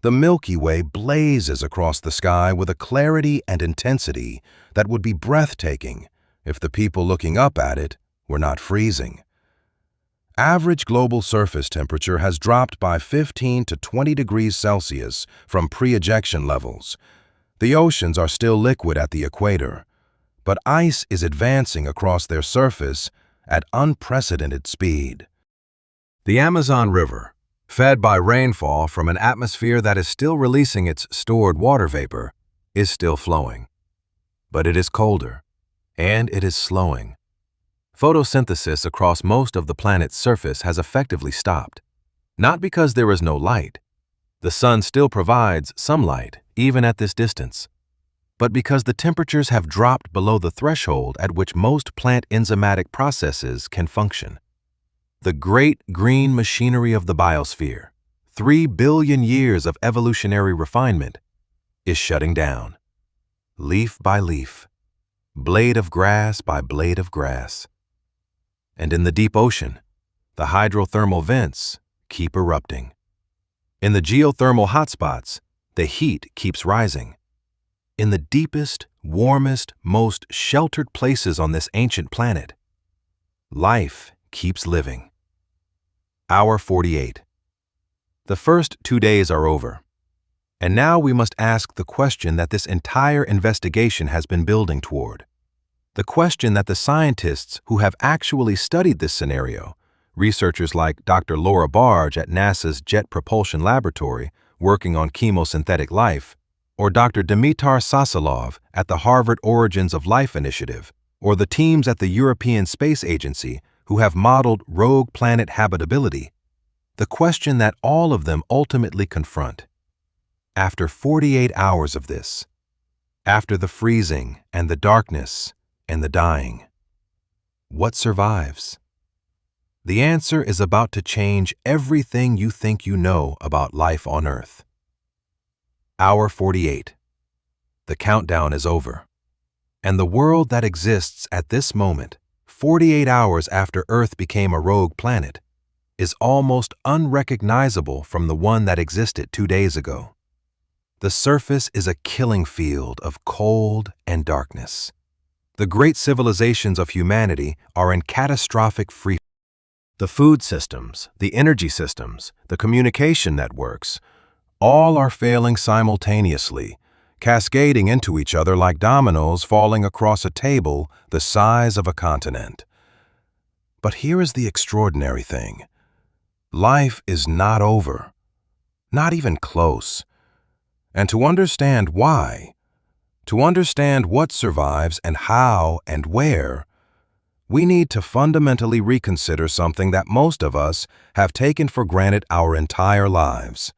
S2: the Milky Way blazes across the sky with a clarity and intensity that would be breathtaking if the people looking up at it were not freezing. Average global surface temperature has dropped by 15 to 20 degrees Celsius from pre-ejection levels. The oceans are still liquid at the equator, but ice is advancing across their surface at unprecedented speed.
S1: The Amazon River, fed by rainfall from an atmosphere that is still releasing its stored water vapor, is still flowing. But it is colder, and it is slowing. Photosynthesis across most of the planet's surface has effectively stopped. Not because there is no light. The sun still provides some light, even at this distance. But because the temperatures have dropped below the threshold at which most plant enzymatic processes can function. The great green machinery of the biosphere, 3 billion years of evolutionary refinement, is shutting down. Leaf by leaf, blade of grass by blade of grass. And in the deep ocean, the hydrothermal vents keep erupting. In the geothermal hotspots, the heat keeps rising. In the deepest, warmest, most sheltered places on this ancient planet, life keeps living. Hour 48. The first 2 days are over, and now we must ask the question that this entire investigation has been building toward. The question that the scientists who have actually studied this scenario, researchers like Dr. Laura Barge at NASA's Jet Propulsion Laboratory working on chemosynthetic life, or Dr. Dimitar Sasalov at the Harvard Origins of Life Initiative, or the teams at the European Space Agency who have modeled rogue planet habitability, the question that all of them ultimately confront. After 48 hours of this, after the freezing and the darkness and the dying, what survives? The answer is about to change everything you think you know about life on Earth. Hour 48. The countdown is over, and the world that exists at this moment, 48 hours after Earth became a rogue planet, is almost unrecognizable from the one that existed 2 days ago. The surface is a killing field of cold and darkness. The great civilizations of humanity are in catastrophic free. The food systems, the energy systems, the communication networks, all are failing simultaneously, cascading into each other like dominoes falling across a table the size of a continent. But here is the extraordinary thing. Life is not over, not even close. And to understand why, to understand what survives and how and where, we need to fundamentally reconsider something that most of us have taken for granted our entire lives.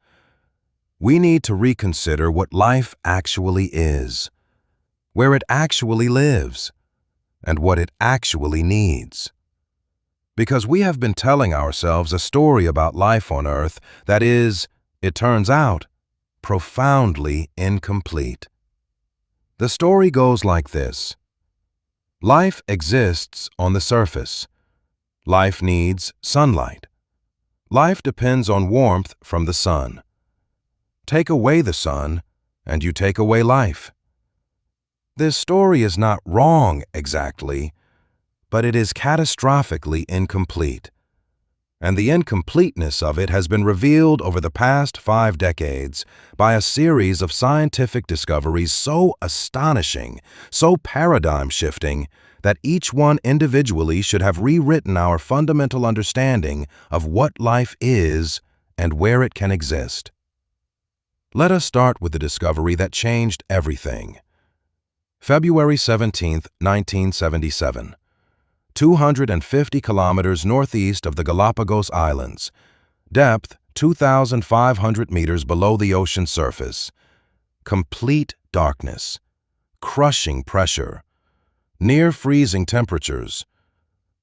S1: We need to reconsider what life actually is, where it actually lives, and what it actually needs. Because we have been telling ourselves a story about life on Earth that is, it turns out, profoundly incomplete. The story goes like this. Life exists on the surface. Life needs sunlight. Life depends on warmth from the sun. Take away the sun, and you take away life. This story is not wrong exactly, but it is catastrophically incomplete.
S2: and the incompleteness of it has been revealed over the past 5 decades by a series of scientific discoveries so astonishing, so paradigm-shifting, that each one individually should have rewritten our fundamental understanding of what life is and where it can exist. Let us start with the discovery that changed everything. February 17, 1977. 250 kilometers northeast of the Galapagos Islands. Depth 2,500 meters below the ocean surface. Complete darkness. Crushing pressure. Near freezing temperatures.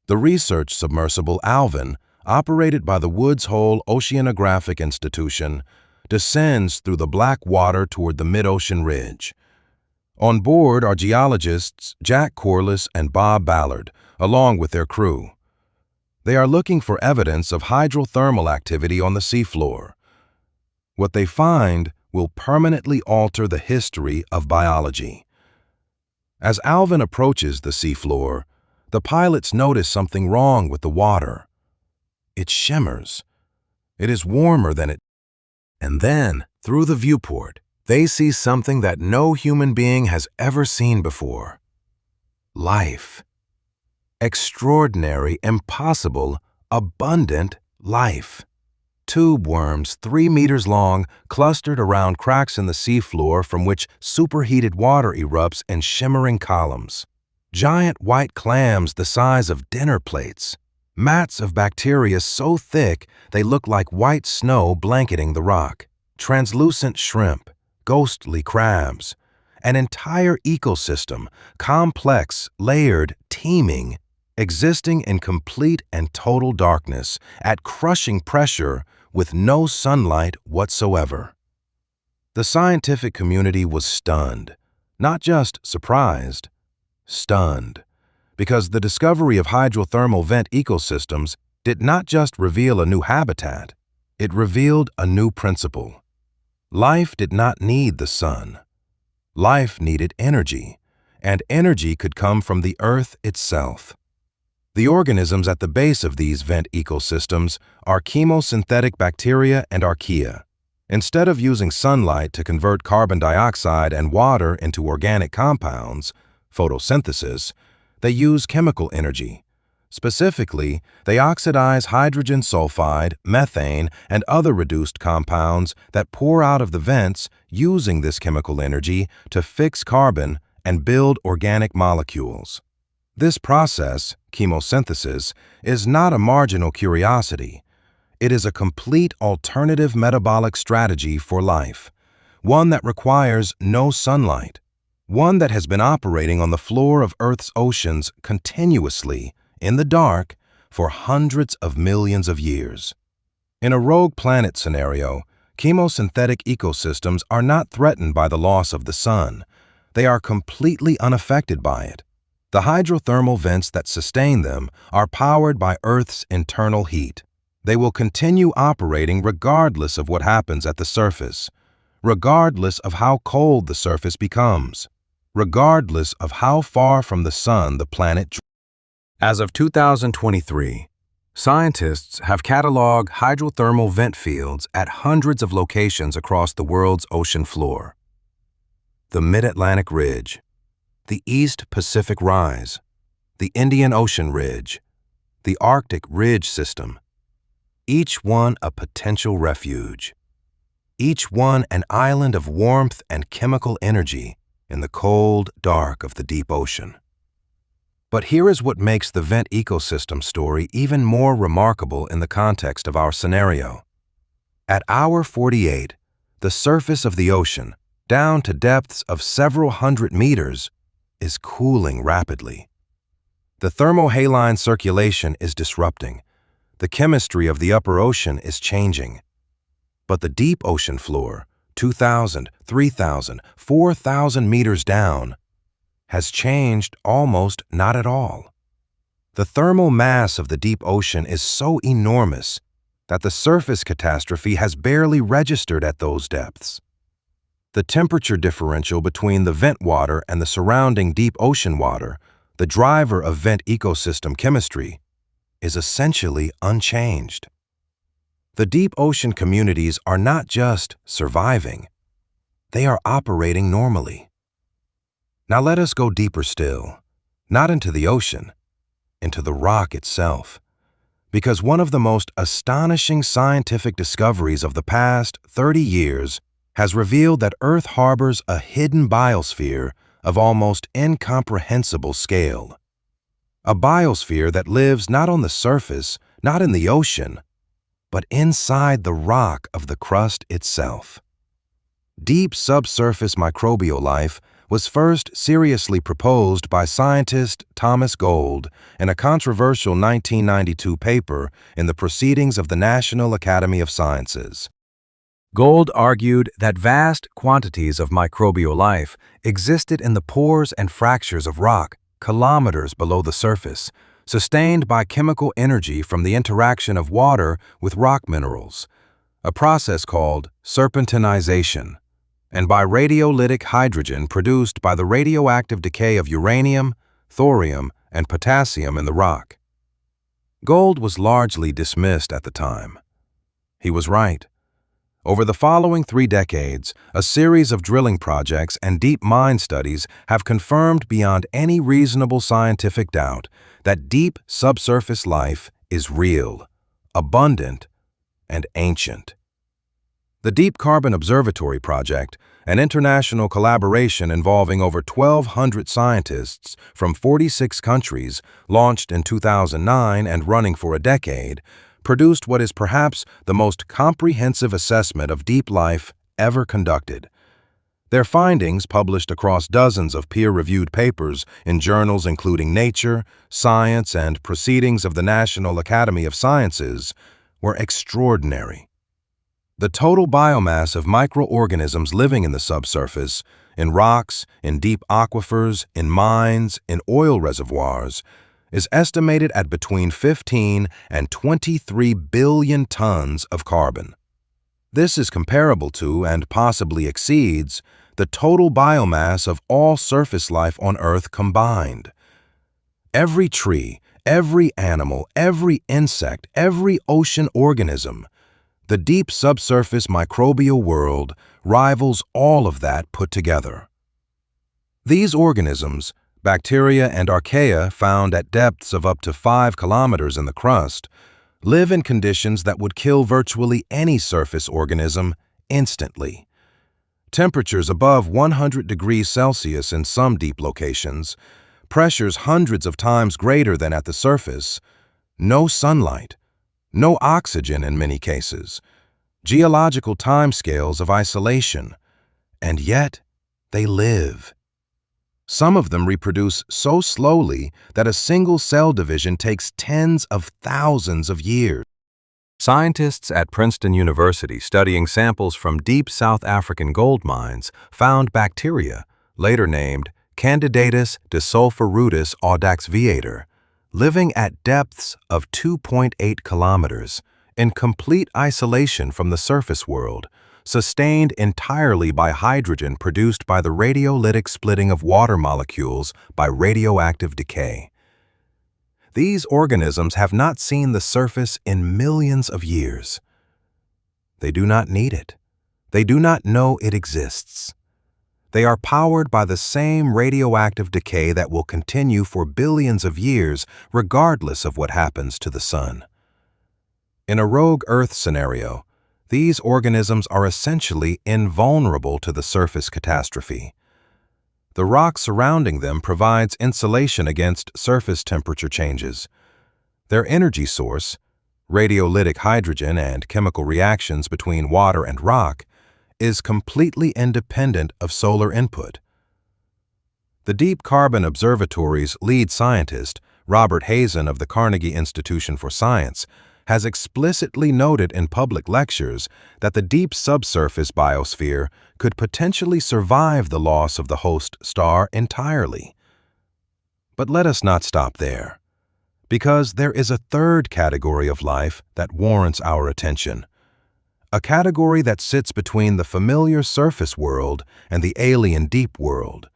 S2: The research submersible Alvin, operated by the Woods Hole Oceanographic Institution, descends through the black water toward the mid-ocean ridge. On board are geologists Jack Corliss and Bob Ballard, along with their crew. They are looking for evidence of hydrothermal activity on the seafloor. What they find will permanently alter the history of biology. As Alvin approaches the seafloor, the pilots notice something wrong with the water. It shimmers. It is warmer than it. And then, through the viewport, they see something that no human being has ever seen before. Life. Extraordinary, impossible, abundant life. Tube worms 3 meters long, clustered around cracks in the seafloor from which superheated water erupts in shimmering columns. Giant white clams the size of dinner plates. Mats of bacteria so thick they look like white snow blanketing the rock. Translucent shrimp, ghostly crabs. An entire ecosystem, complex, layered, teeming, existing in complete and total darkness, at crushing pressure, with no sunlight whatsoever. The scientific community was stunned, not just surprised, stunned, because the discovery of hydrothermal vent ecosystems did not just reveal a new habitat, it revealed a new principle. Life did not need the sun. Life needed energy, and energy could come from the Earth itself. The organisms at the base of these vent ecosystems are chemosynthetic bacteria and archaea. Instead of using sunlight to convert carbon dioxide and water into organic compounds, photosynthesis, they use chemical energy. Specifically, they oxidize hydrogen sulfide, methane, and other reduced compounds that pour out of the vents using this chemical energy to fix carbon and build organic molecules. This process, chemosynthesis, is not a marginal curiosity. It is a complete alternative metabolic strategy for life, one that requires no sunlight, one that has been operating on the floor of Earth's oceans continuously, in the dark, for hundreds of millions of years. In a rogue planet scenario, chemosynthetic ecosystems are not threatened by the loss of the sun. They are completely unaffected by it. The hydrothermal vents that sustain them are powered by Earth's internal heat. They will continue operating regardless of what happens at the surface, regardless of how cold the surface becomes, regardless of how far from the sun the planet drifts. As of 2023, scientists have cataloged hydrothermal vent fields at hundreds of locations across the world's ocean floor. The Mid-Atlantic Ridge, the East Pacific Rise, the Indian Ocean Ridge, the Arctic Ridge System, each one a potential refuge, each one an island of warmth and chemical energy in the cold dark of the deep ocean. But here is what makes the vent ecosystem story even more remarkable in the context of our scenario. At hour 48, the surface of the ocean, down to depths of several hundred meters, is cooling rapidly. The thermohaline circulation is disrupting. The chemistry of the upper ocean is changing. But the deep ocean floor, 2,000, 3,000, 4,000 meters down, has changed almost not at all. The thermal mass of the deep ocean is so enormous that the surface catastrophe has barely registered at those depths. The temperature differential between the vent water and the surrounding deep ocean water, the driver of vent ecosystem chemistry, is essentially unchanged. The deep ocean communities are not just surviving, they are operating normally. Now let us go deeper still, not into the ocean, into the rock itself. Because one of the most astonishing scientific discoveries of the past 30 years has revealed that Earth harbors a hidden biosphere of almost incomprehensible scale. A biosphere that lives not on the surface, not in the ocean, but inside the rock of the crust itself. Deep subsurface microbial life was first seriously proposed by scientist Thomas Gold in a controversial 1992 paper in the Proceedings of the National Academy of Sciences.
S1: Gold argued that vast quantities of microbial life existed in the pores and fractures of rock kilometers below the surface, sustained by chemical energy from the interaction of water with rock minerals, a process called serpentinization, and by radiolytic hydrogen produced by the radioactive decay of uranium, thorium, and potassium in the rock. Gold was largely dismissed at the time. He was right. Over the following 3 decades, a series of drilling projects and deep mine studies have confirmed beyond any reasonable scientific doubt that deep subsurface life is real, abundant, and ancient. The Deep Carbon Observatory Project, an international collaboration involving over 1,200 scientists from 46 countries, launched in 2009 and running for a decade, produced what is perhaps the most comprehensive assessment of deep life ever conducted. Their findings, published across dozens of peer-reviewed papers in journals including Nature, Science, and Proceedings of the National Academy of Sciences, were extraordinary. The total biomass of microorganisms living in the subsurface, in rocks, in deep aquifers, in mines, in oil reservoirs, is estimated at between 15 and 23 billion tons of carbon. This is comparable to and possibly exceeds the total biomass of all surface life on Earth combined. Every tree, every animal, every insect, every ocean organism, the deep subsurface microbial world rivals all of that put together. These organisms, bacteria and archaea found at depths of up to 5 kilometers in the crust, live in conditions that would kill virtually any surface organism instantly. Temperatures above 100 degrees Celsius in some deep locations, pressures hundreds of times greater than at the surface, no sunlight, no oxygen in many cases, geological timescales of isolation, and yet they live. Some of them reproduce so slowly that a single cell division takes tens of thousands of years. Scientists at Princeton University studying samples from deep South African gold mines found bacteria, later named Candidatus desulphorutus audax viator, living at depths of 2.8 kilometers, in complete isolation from the surface world, sustained entirely by hydrogen produced by the radiolytic splitting of water molecules by radioactive decay. These organisms have not seen the surface in millions of years. They do not need it. They do not know it exists. They are powered by the same radioactive decay that will continue for billions of years regardless of what happens to the sun. In a rogue Earth scenario, these organisms are essentially invulnerable to the surface catastrophe. The rock surrounding them provides insulation against surface temperature changes. Their energy source, radiolytic hydrogen and chemical reactions between water and rock, is completely independent of solar input. The Deep Carbon Observatory's lead scientist, Robert Hazen of the Carnegie Institution for Science, has explicitly noted in public lectures that the deep subsurface biosphere could potentially survive the loss of the host star entirely. But let us not stop there, because there is a third category of life that warrants our attention, a category that sits between the familiar surface world and the alien deep world.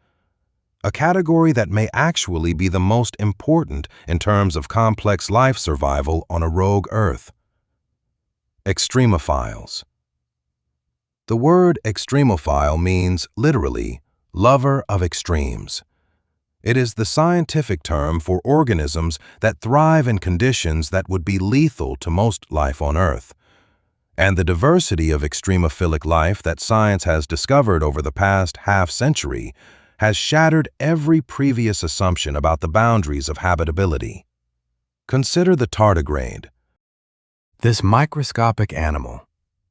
S2: a category that may actually be the most important in terms of complex life survival on a rogue Earth. Extremophiles. The word extremophile means, literally, lover of extremes. It is the scientific term for organisms that thrive in conditions that would be lethal to most life on Earth. And the diversity of extremophilic life that science has discovered over the past half-century has shattered every previous assumption about the boundaries of habitability. Consider the tardigrade. This microscopic animal,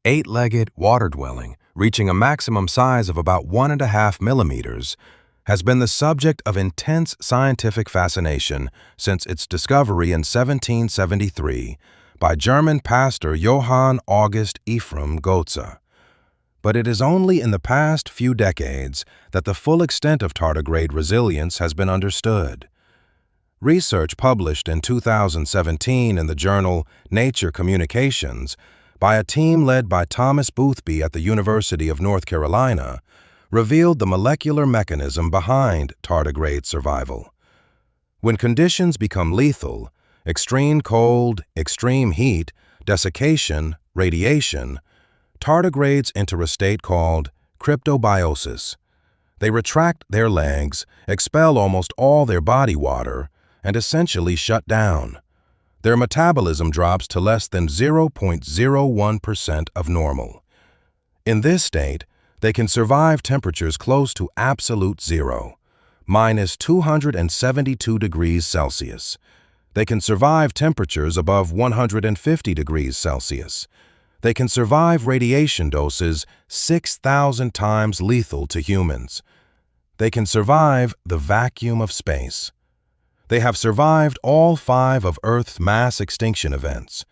S2: 8-legged, water-dwelling, reaching a maximum size of about 1.5 millimeters, has been the subject of intense scientific fascination since its discovery in 1773 by German pastor Johann August Ephraim Goetze. But it is only in the past few decades that the full extent of tardigrade resilience has been understood. Research published in 2017 in the journal Nature Communications by a team led by Thomas Boothby at the University of North Carolina revealed the molecular mechanism behind tardigrade survival. When conditions become lethal, extreme cold, extreme heat, desiccation, radiation, tardigrades enter a state called cryptobiosis. They retract their legs, expel almost all their body water, and essentially shut down. Their metabolism drops to less than 0.01% of normal. In this state, they can survive temperatures close to absolute zero, minus 272 degrees Celsius. They can survive temperatures above 150 degrees Celsius. They can survive radiation doses 6,000 times lethal to humans. They can survive the vacuum of space. They have survived all 5 of Earth's mass extinction events.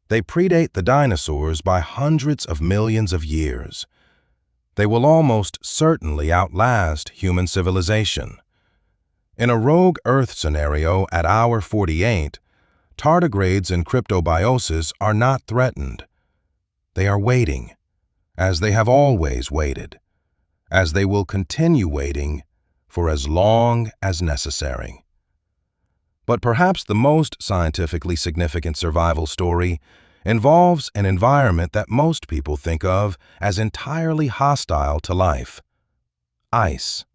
S2: They predate the dinosaurs by hundreds of millions of years. They will almost certainly outlast human civilization. In a rogue Earth scenario at hour 48, tardigrades in cryptobiosis are not threatened. They are waiting, as they have always waited, as they will continue waiting for as long as necessary. But perhaps the most scientifically significant survival story involves an environment that most people think of as entirely hostile to life: ice,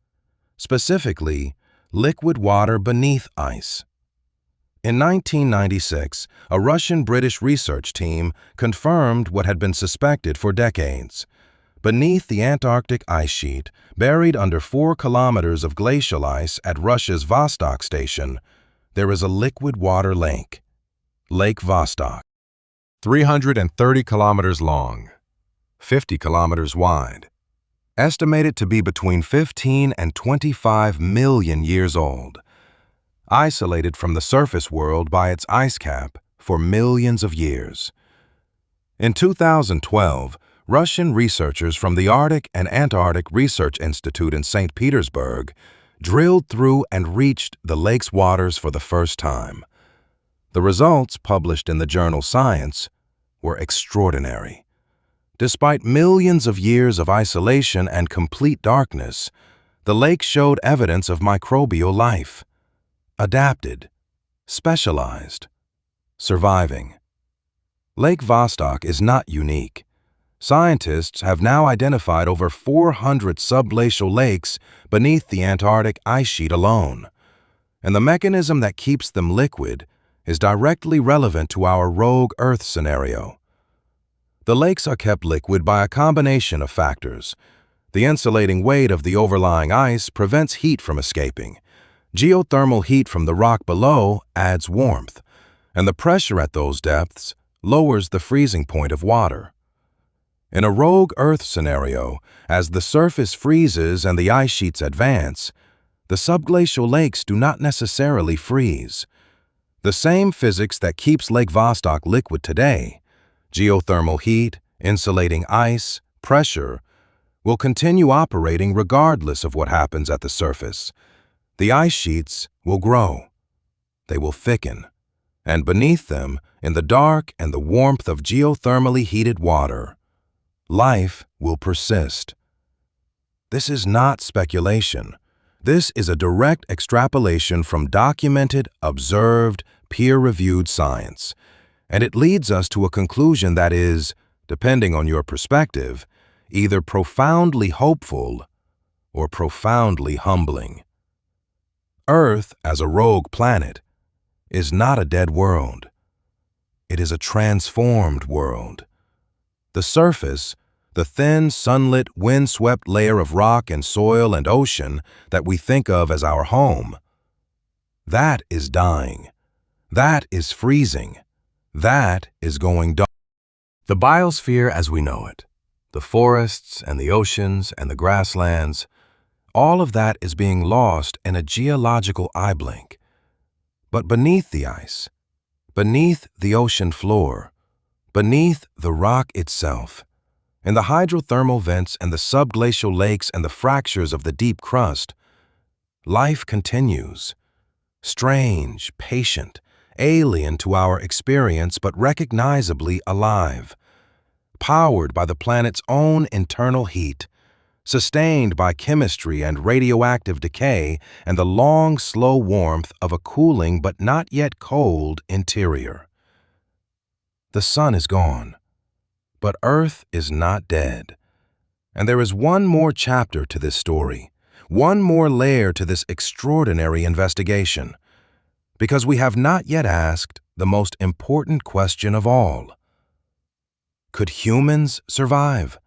S2: specifically liquid water beneath ice. In 1996, a Russian-British research team confirmed what had been suspected for decades. Beneath the Antarctic ice sheet, buried under 4 kilometers of glacial ice at Russia's Vostok station, there is a liquid water lake, Lake Vostok. 330 kilometers long, 50 kilometers wide, estimated to be between 15 and 25 million years old, isolated from the surface world by its ice cap for millions of years. In 2012, Russian researchers from the Arctic and Antarctic Research Institute in St. Petersburg drilled through and reached the lake's waters for the first time. The results, published in the journal Science, were extraordinary. Despite millions of years of isolation and complete darkness, the lake showed evidence of microbial life, adapted, specialized, surviving. Lake Vostok is not unique. Scientists have now identified over 400 subglacial lakes beneath the Antarctic ice sheet alone, and the mechanism that keeps them liquid is directly relevant to our rogue Earth scenario. The lakes are kept liquid by a combination of factors. The insulating weight of the overlying ice prevents heat from escaping. Geothermal heat from the rock below adds warmth, and the pressure at those depths lowers the freezing point of water. In a rogue Earth scenario, as the surface freezes and the ice sheets advance, the subglacial lakes do not necessarily freeze. The same physics that keeps Lake Vostok liquid today, geothermal heat, insulating ice, pressure, will continue operating regardless of what happens at the surface. The ice sheets will grow. They will thicken. And beneath them, in the dark and the warmth of geothermally heated water, life will persist. This is not speculation. This is a direct extrapolation from documented, observed, peer-reviewed science, and it leads us to a conclusion that is, depending on your perspective, either profoundly hopeful or profoundly humbling. Earth, as a rogue planet, is not a dead world. It is a transformed world. The surface, the thin, sunlit, wind-swept layer of rock and soil and ocean that we think of as our home, that is dying. That is freezing. That is going dark. The biosphere as we know it, the forests and the oceans and the grasslands, all of that is being lost in a geological eye blink. But beneath the ice, beneath the ocean floor, beneath the rock itself, in the hydrothermal vents and the subglacial lakes and the fractures of the deep crust, life continues. Strange, patient, alien to our experience but recognizably alive, powered by the planet's own internal heat, sustained by chemistry and radioactive decay and the long, slow warmth of a cooling but not yet cold interior. The sun is gone, but Earth is not dead. And there is one more chapter to this story, one more layer to this extraordinary investigation, because we have not yet asked the most important question of all. Could humans survive?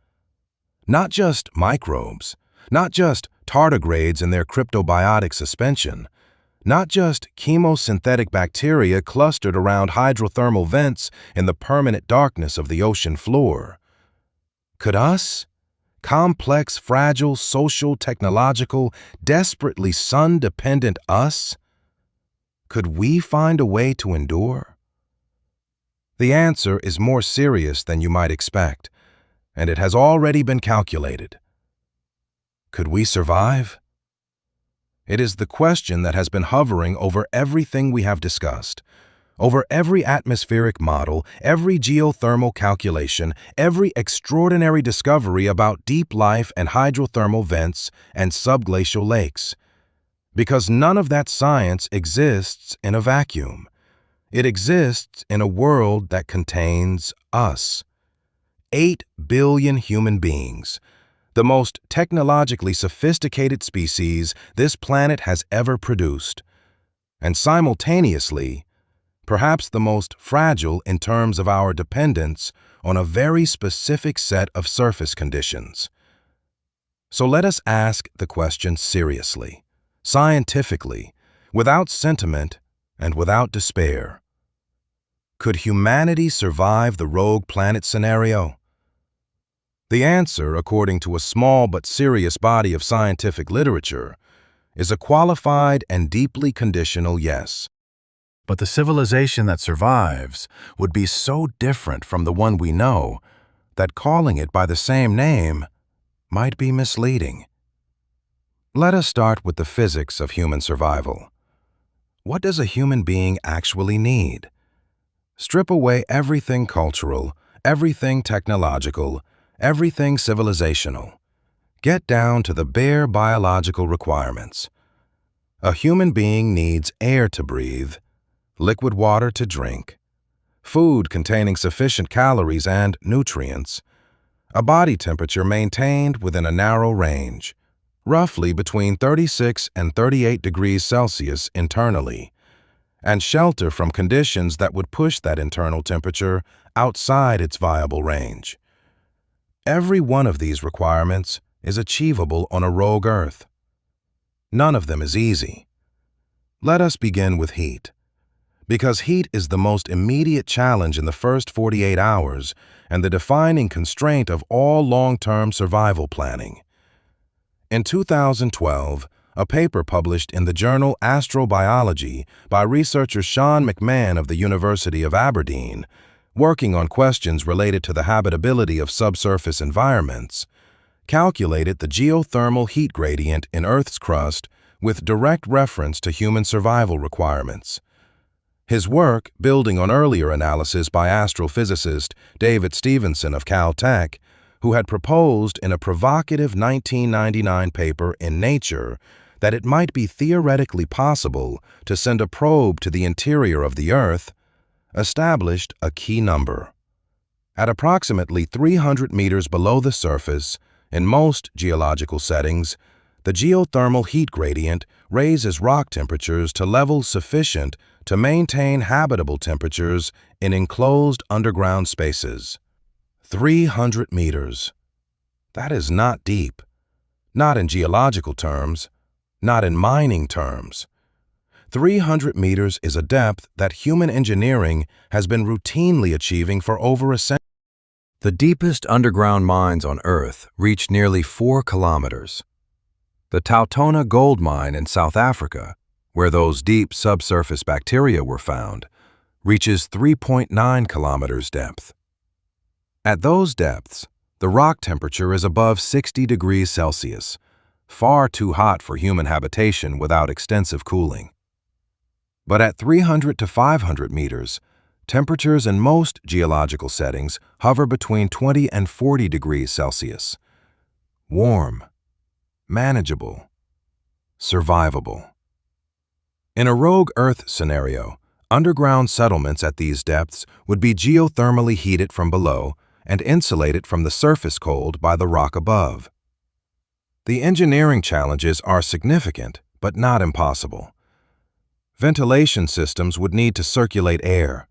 S2: Not just microbes, not just tardigrades in their cryptobiotic suspension, not just chemosynthetic bacteria clustered around hydrothermal vents in the permanent darkness of the ocean floor. Could us, complex, fragile, social, technological, desperately sun-dependent us, could we find a way to endure? The answer is more serious than you might expect, and it has already been calculated. Could we survive? It is the question that has been hovering over everything we have discussed, over every atmospheric model, every geothermal calculation, every extraordinary discovery about deep life and hydrothermal vents and subglacial lakes. Because none of that science exists in a vacuum. It exists in a world that contains us. 8 billion human beings, the most technologically sophisticated species this planet has ever produced, and simultaneously, perhaps the most fragile in terms of our dependence on a very specific set of surface conditions. So let us ask the question seriously, scientifically, without sentiment and without despair. Could humanity survive the rogue planet scenario? The answer, according to a small but serious body of scientific literature, is a qualified and deeply conditional yes. But the civilization that survives would be so different from the one we know that calling it by the same name might be misleading. Let us start with the physics of human survival. What does a human being actually need? Strip away everything cultural, everything technological, everything civilizational. Get down to the bare biological requirements. A human being needs air to breathe, liquid water to drink, food containing sufficient calories and nutrients, a body temperature maintained within a narrow range, roughly between 36 and 38 degrees Celsius internally, and shelter from conditions that would push that internal temperature outside its viable range. Every one of these requirements is achievable on a rogue Earth. None of them is easy. Let us begin with heat, because heat is the most immediate challenge in the first 48 hours and the defining constraint of all long-term survival planning. In 2012, a paper published in the journal Astrobiology by researcher Sean McMahon of the University of Aberdeen, working on questions related to the habitability of subsurface environments, calculated the geothermal heat gradient in Earth's crust with direct reference to human survival requirements. His work, building on earlier analysis by astrophysicist David Stevenson of Caltech, who had proposed in a provocative 1999 paper in Nature that it might be theoretically possible to send a probe to the interior of the Earth, established a key number. At approximately 300 meters below the surface, in most geological settings, the geothermal heat gradient raises rock temperatures to levels sufficient to maintain habitable temperatures in enclosed underground spaces. 300 meters. That is not deep. Not in geological terms, not in mining terms. 300 meters is a depth that human engineering has been routinely achieving for over a century.
S1: The deepest underground mines on Earth reach nearly 4 kilometers. The Tautona gold mine in South Africa, where those deep subsurface bacteria were found, reaches 3.9 kilometers depth. At those depths, the rock temperature is above 60 degrees Celsius, far too hot for human habitation without extensive cooling. But at 300 to 500 meters, temperatures in most geological settings hover between 20 and 40 degrees Celsius. Warm, manageable, survivable. In a rogue Earth scenario, underground settlements at these depths would be geothermally heated from below and insulated from the surface cold by the rock above. The engineering challenges are significant, but not impossible. Ventilation systems would need to circulate air.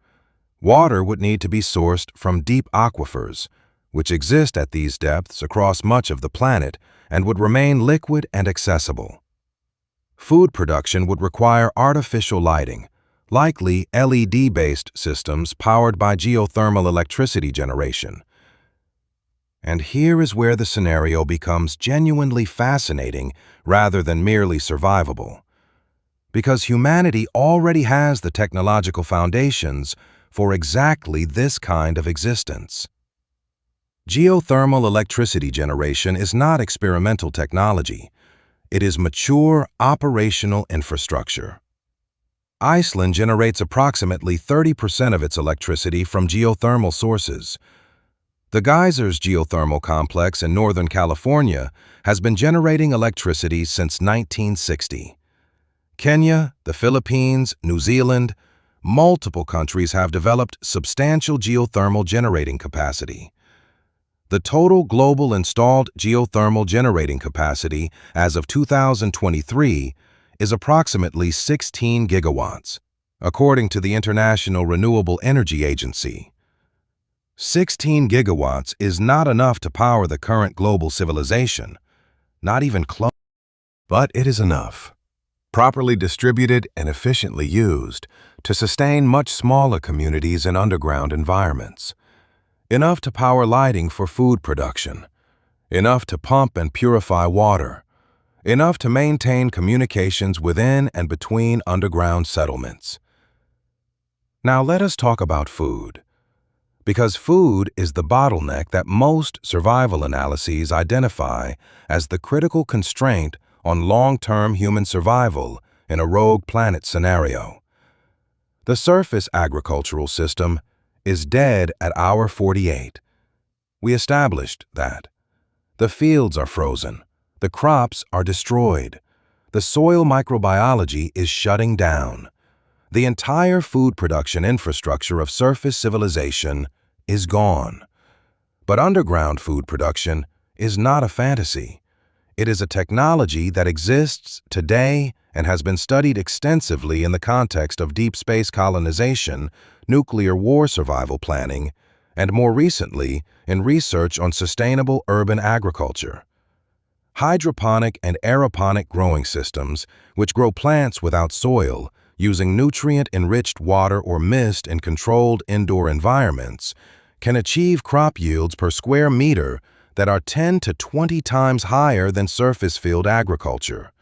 S1: Water would need to be sourced from deep aquifers, which exist at these depths across much of the planet and would remain liquid and accessible. Food production would require artificial lighting, likely LED-based systems powered by geothermal electricity generation. And here is where the scenario becomes genuinely fascinating rather than merely survivable. Because humanity already has the technological foundations for exactly this kind of existence. Geothermal electricity generation is not experimental technology. It is mature, operational infrastructure. Iceland generates approximately 30% of its electricity from geothermal sources. The Geysers geothermal complex in Northern California has been generating electricity since 1960. Kenya, the Philippines, New Zealand, multiple countries have developed substantial geothermal generating capacity. The total global installed geothermal generating capacity as of 2023 is approximately 16 gigawatts, according to the International Renewable Energy Agency. 16 gigawatts is not enough to power the current global civilization, not even close. But it is enough, properly distributed and efficiently used, to sustain much smaller communities in underground environments. Enough to power lighting for food production. Enough to pump and purify water. Enough to maintain communications within and between underground settlements. Now let us talk about food. Because food is the bottleneck that most survival analyses identify as the critical constraint on long-term human survival in a rogue planet scenario. The surface agricultural system is dead at hour 48. We established that. The fields are frozen. The crops are destroyed. The soil microbiology is shutting down. The entire food production infrastructure of surface civilization is gone. But underground food production is not a fantasy. It is a technology that exists today and has been studied extensively in the context of deep space colonization, nuclear war survival planning, and more recently in research on sustainable urban agriculture. Hydroponic and aeroponic growing systems, which grow plants without soil, using nutrient-enriched water or mist in controlled indoor environments, can achieve crop yields per square meter that are 10 to 20 times higher than surface field agriculture.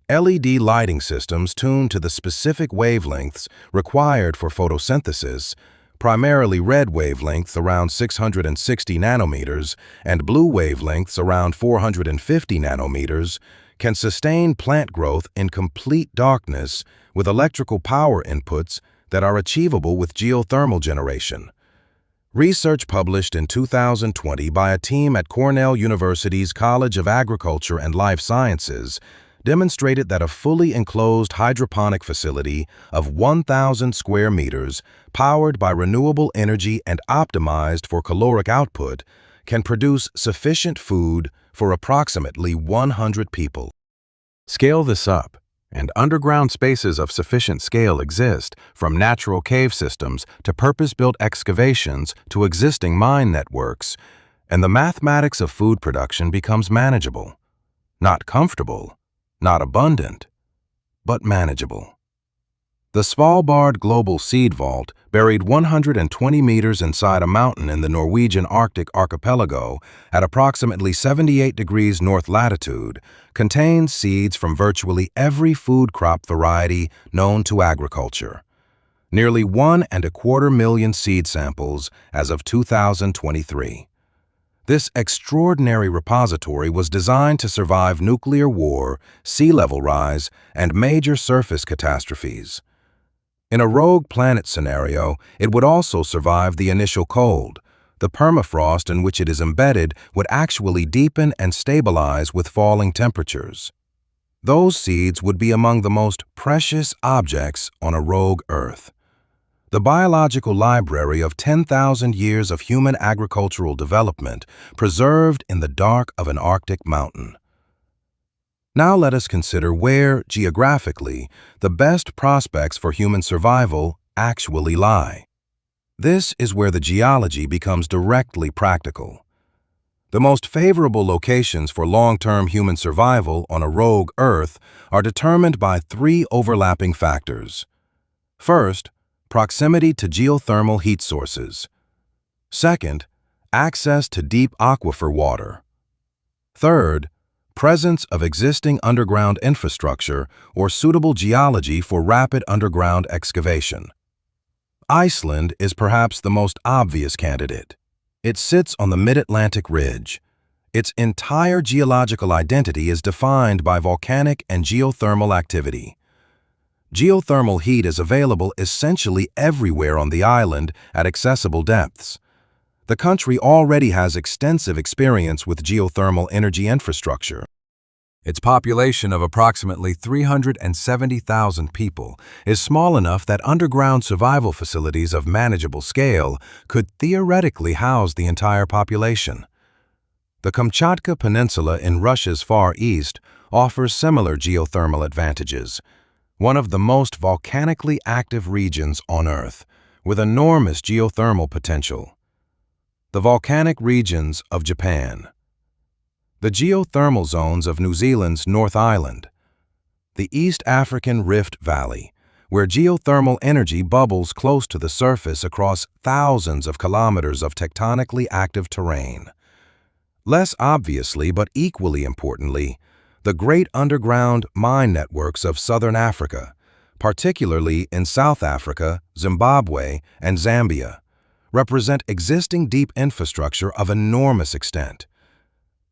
S1: LED lighting systems tuned to the specific wavelengths required for photosynthesis, primarily red wavelengths around 660 nanometers and blue wavelengths around 450 nanometers, can sustain plant growth in complete darkness with electrical power inputs that are achievable with geothermal generation. Research published in 2020 by a team at Cornell University's College of Agriculture and Life Sciences
S2: demonstrated that a fully enclosed hydroponic facility of 1,000 square meters, powered by renewable energy and optimized for caloric output, can produce sufficient food for approximately 100 people.
S1: Scale this up, and underground spaces of sufficient scale exist, from natural cave systems to purpose-built excavations to existing mine networks, and the mathematics of food production becomes manageable. Not comfortable, not abundant, but manageable. The Svalbard Global Seed Vault, buried 120 meters inside a mountain in the Norwegian Arctic archipelago at approximately 78 degrees north latitude, contains seeds from virtually every food crop variety known to agriculture. Nearly 1.25 million seed samples as of 2023. This extraordinary repository was designed to survive nuclear war, sea level rise, and major surface catastrophes. In a rogue planet scenario, it would also survive the initial cold. The permafrost in which it is embedded would actually deepen and stabilize with falling temperatures. Those seeds would be among the most precious objects on a rogue Earth. The biological library of 10,000 years of human agricultural development preserved in the dark of an Arctic mountain. Now let us consider where, geographically, the best prospects for human survival actually lie. This is where the geology becomes directly practical. The most favorable locations for long-term human survival on a rogue Earth are determined by three overlapping factors. First, proximity to geothermal heat sources. Second, access to deep aquifer water. Third, presence of existing underground infrastructure or suitable geology for rapid underground excavation. Iceland is perhaps the most obvious candidate. It sits on the mid-Atlantic ridge. Its entire geological identity is defined by volcanic and geothermal activity. Geothermal heat is available essentially everywhere on the island at accessible depths. The country already has extensive experience with geothermal energy infrastructure. Its population of approximately 370,000 people is small enough that underground survival facilities of manageable scale could theoretically house the entire population. The Kamchatka Peninsula in Russia's far east offers similar geothermal advantages, one of the most volcanically active regions on Earth, with enormous geothermal potential. The volcanic regions of Japan. The geothermal zones of New Zealand's North Island. The East African Rift Valley, where geothermal energy bubbles close to the surface across thousands of kilometers of tectonically active terrain. Less obviously, but equally importantly, the great underground mine networks of Southern Africa, particularly in South Africa, Zimbabwe, and Zambia, represent existing deep infrastructure of enormous extent.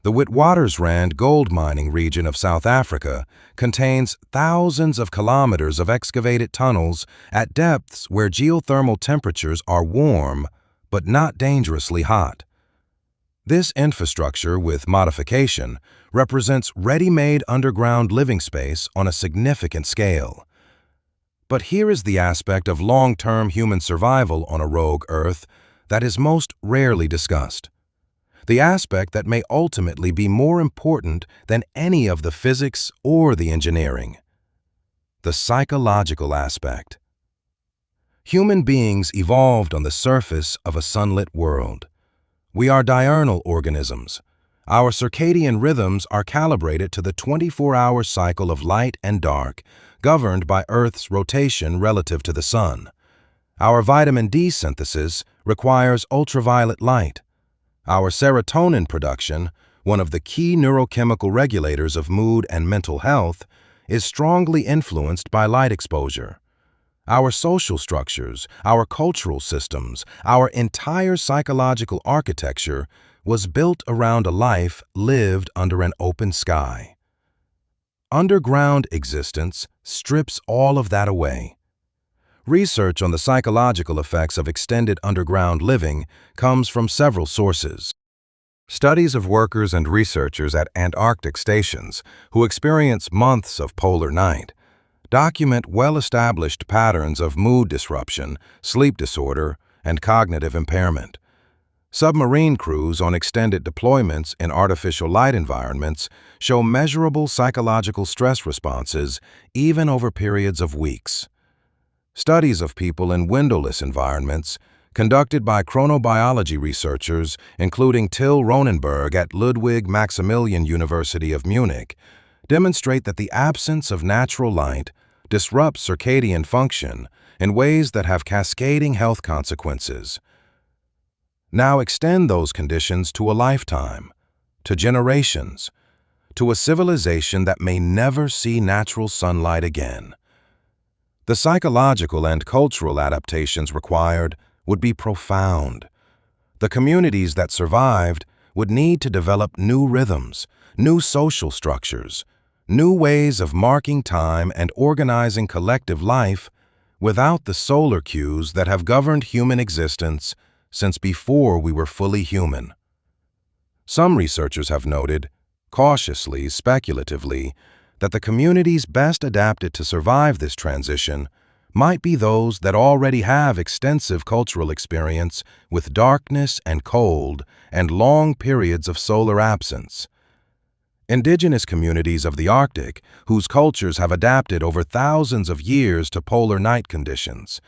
S1: The Witwatersrand gold mining region of South Africa contains thousands of kilometers of excavated tunnels at depths where geothermal temperatures are warm but not dangerously hot. This infrastructure, with modification, represents ready-made underground living space on a significant scale. But here is the aspect of long-term human survival on a rogue Earth that is most rarely discussed. The aspect that may ultimately be more important than any of the physics or the engineering. The psychological aspect. Human beings evolved on the surface of a sunlit world. We are diurnal organisms. Our circadian rhythms are calibrated to the 24-hour cycle of light and dark, governed by Earth's rotation relative to the sun. Our vitamin D synthesis requires ultraviolet light. Our serotonin production, one of the key neurochemical regulators of mood and mental health, is strongly influenced by light exposure. Our social structures, our cultural systems, our entire psychological architecture was built around a life lived under an open sky. Underground existence strips all of that away. Research on the psychological effects of extended underground living comes from several sources.
S2: Studies of workers and researchers at Antarctic stations who experience months of polar night document well-established patterns of mood disruption, sleep disorder, and cognitive impairment. Submarine crews on extended deployments in artificial light environments show measurable psychological stress responses even over periods of weeks. Studies of people in windowless environments, conducted by chronobiology researchers including Till Ronenberg at Ludwig Maximilian University of Munich, demonstrate that the absence of natural light disrupts circadian function in ways that have cascading health consequences. Now extend those conditions to a lifetime, to generations, to a civilization that may never see natural sunlight again. The psychological and cultural adaptations required would be profound. The communities that survived would need to develop new rhythms, new social structures, new ways of marking time and organizing collective life without the solar cues that have governed human existence since before we were fully human. Some researchers have noted, cautiously, speculatively, that the communities best adapted to survive this transition might be those that already have extensive cultural experience with darkness and cold and long periods of solar absence. Indigenous communities of the Arctic, whose cultures have adapted over thousands of years to polar night conditions.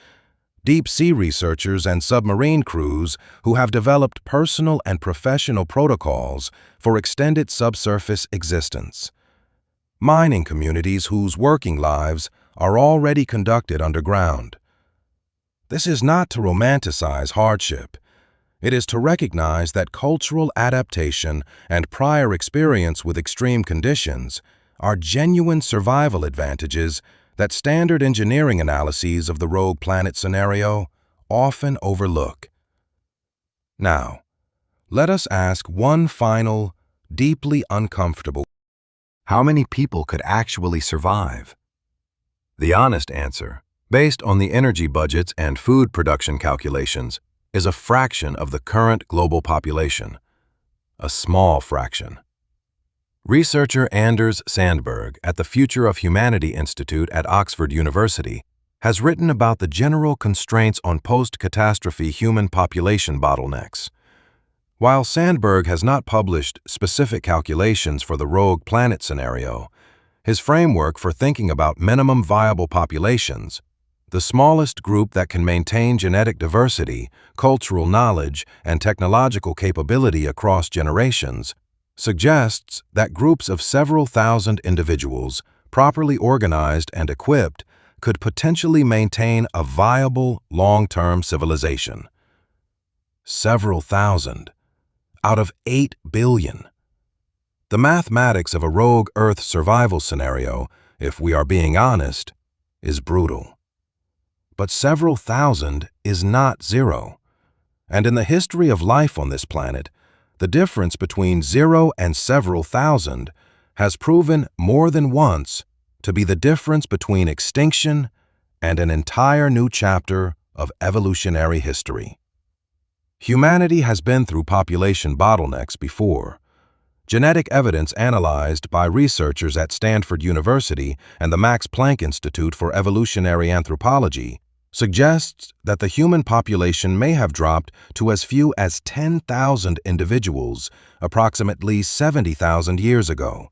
S2: Deep-sea researchers and submarine crews who have developed personal and professional protocols for extended subsurface existence. Mining communities whose working lives are already conducted underground. This is not to romanticize hardship. It is to recognize that cultural adaptation and prior experience with extreme conditions are genuine survival advantages that standard engineering analyses of the rogue planet scenario often overlook. Now, let us ask one final, deeply uncomfortable question. How many people could actually survive? The honest answer, based on the energy budgets and food production calculations, is a fraction of the current global population. A small fraction. Researcher Anders Sandberg at the Future of Humanity Institute at Oxford University has written about the general constraints on post-catastrophe human population bottlenecks. While Sandberg has not published specific calculations for the rogue planet scenario, his framework for thinking about minimum viable populations, the smallest group that can maintain genetic diversity, cultural knowledge, and technological capability across generations, suggests that groups of several thousand individuals, properly organized and equipped, could potentially maintain a viable, long-term civilization. Several thousand, out of 8 billion. The mathematics of a rogue Earth survival scenario, if we are being honest, is brutal. But several thousand is not zero. And in the history of life on this planet, the difference between 0 and several thousand has proven more than once to be the difference between extinction and an entire new chapter of evolutionary history. Humanity has been through population bottlenecks before. Genetic evidence analyzed by researchers at Stanford University and the Max Planck Institute for Evolutionary Anthropology suggests that the human population may have dropped to as few as 10,000 individuals approximately 70,000 years ago,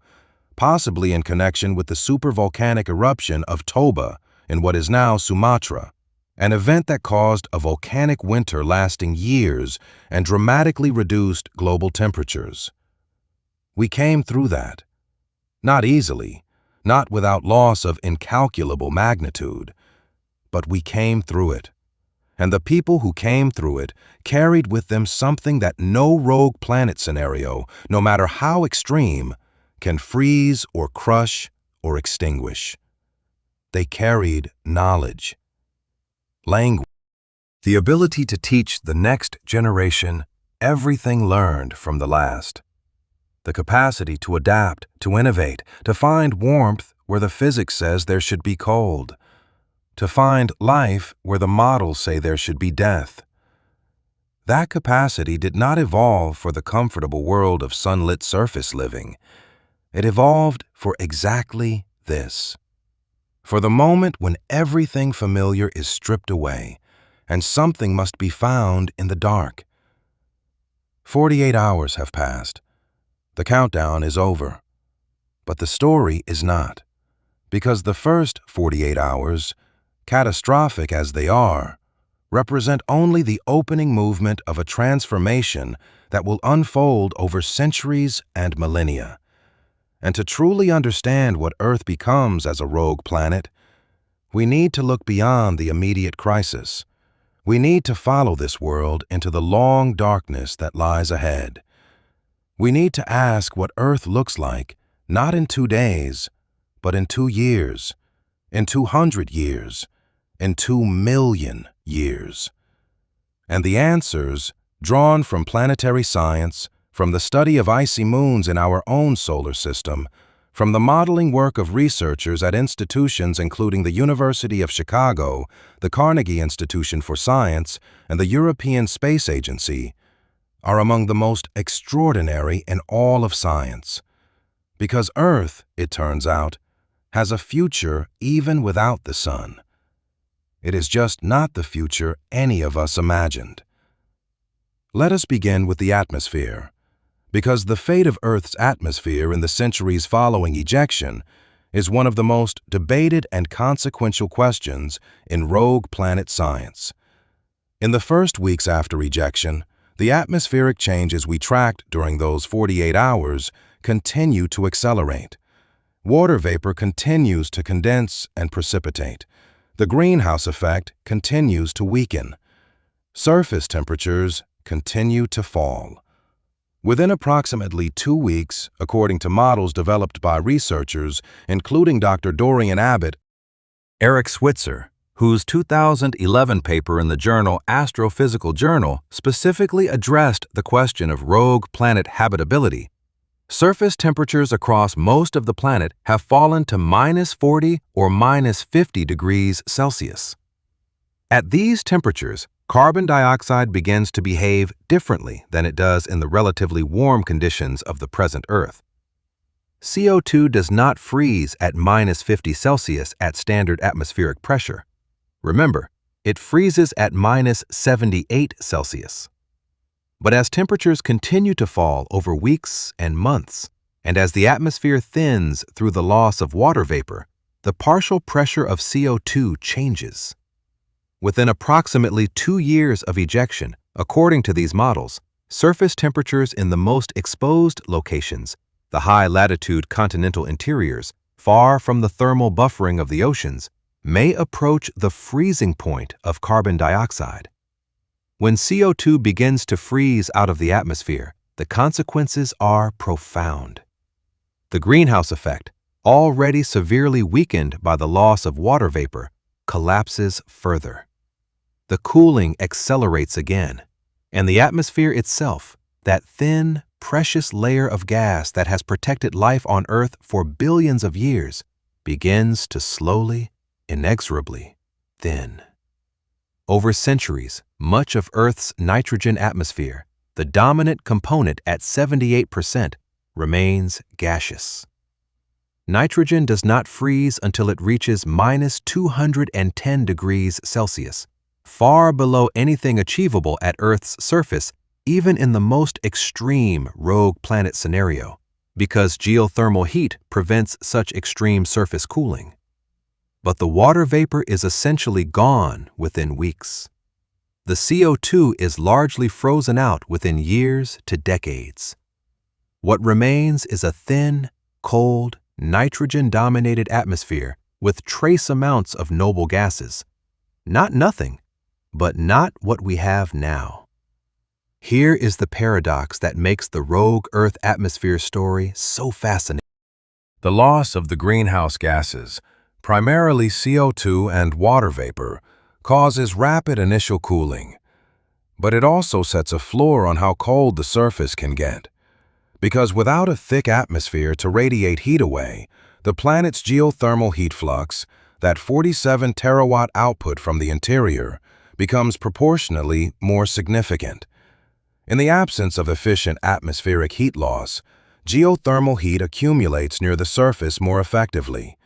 S2: possibly in connection with the supervolcanic eruption of Toba in what is now Sumatra, an event that caused a volcanic winter lasting years and dramatically reduced global temperatures. We came through that. Not easily, not without loss of incalculable magnitude, but we came through it. And the people who came through it carried with them something that no rogue planet scenario, no matter how extreme, can freeze or crush or extinguish. They carried knowledge, language, the ability to teach the next generation everything learned from the last, the capacity to adapt, to innovate, to find warmth where the physics says there should be cold, to find life where the models say there should be death. That capacity did not evolve for the comfortable world of sunlit surface living. It evolved for exactly this. For the moment when everything familiar is stripped away, and something must be found in the dark. 48 hours have passed. The countdown is over. But the story is not, because the first 48 hours, catastrophic as they are, represent only the opening movement of a transformation that will unfold over centuries and millennia. And to truly understand what Earth becomes as a rogue planet, we need to look beyond the immediate crisis. We need to follow this world into the long darkness that lies ahead. We need to ask what Earth looks like, not in 2 days, but in 2 years, in 200 years, in 2 million years. And the answers, drawn from planetary science, from the study of icy moons in our own solar system, from the modeling work of researchers at institutions including the University of Chicago, the Carnegie Institution for Science, and the European Space Agency, are among the most extraordinary in all of science. Because Earth, it turns out, has a future even without the sun. It is just not the future any of us imagined. Let us begin with the atmosphere, because the fate of Earth's atmosphere in the centuries following ejection is one of the most debated and consequential questions in rogue planet science. In the first weeks after ejection, the atmospheric changes we tracked during those 48 hours continue to accelerate. Water vapor continues to condense and precipitate. The greenhouse effect continues to weaken. Surface temperatures continue to fall. Within approximately 2 weeks, according to models developed by researchers, including Dr. Dorian Abbott,
S1: Eric Switzer, whose 2011 paper in the journal Astrophysical Journal specifically addressed the question of rogue planet habitability, surface temperatures across most of the planet have fallen to -40 or -50 degrees Celsius. At these temperatures, carbon dioxide begins to behave differently than it does in the relatively warm conditions of the present Earth. CO2 does not freeze at -50 Celsius at standard atmospheric pressure. Remember, it freezes at -78 Celsius. But as temperatures continue to fall over weeks and months, and as the atmosphere thins through the loss of water vapor, the partial pressure of CO2 changes. Within approximately 2 years of ejection, according to these models, surface temperatures in the most exposed locations, the high-latitude continental interiors, far from the thermal buffering of the oceans, may approach the freezing point of carbon dioxide. When CO2 begins to freeze out of the atmosphere, the consequences are profound. The greenhouse effect, already severely weakened by the loss of water vapor, collapses further. The cooling accelerates again, and the atmosphere itself, that thin, precious layer of gas that has protected life on Earth for billions of years, begins to slowly, inexorably thin. Over centuries, much of Earth's nitrogen atmosphere, the dominant component at 78%, remains gaseous. Nitrogen does not freeze until it reaches -210 degrees Celsius, far below anything achievable at Earth's surface, even in the most extreme rogue planet scenario, because geothermal heat prevents such extreme surface cooling. But the water vapor is essentially gone within weeks. The CO2 is largely frozen out within years to decades. What remains is a thin, cold, nitrogen-dominated atmosphere with trace amounts of noble gases. Not nothing, but not what we have now. Here is the paradox that makes the rogue Earth atmosphere story so fascinating.
S2: the loss of the greenhouse gases, primarily CO2 and water vapor, causes rapid initial cooling. But it also sets a floor on how cold the surface can get. Because without a thick atmosphere to radiate heat away, the planet's geothermal heat flux, that 47 terawatt output from the interior, becomes proportionally more significant. In the absence of efficient atmospheric heat loss, geothermal heat accumulates near the surface more effectively.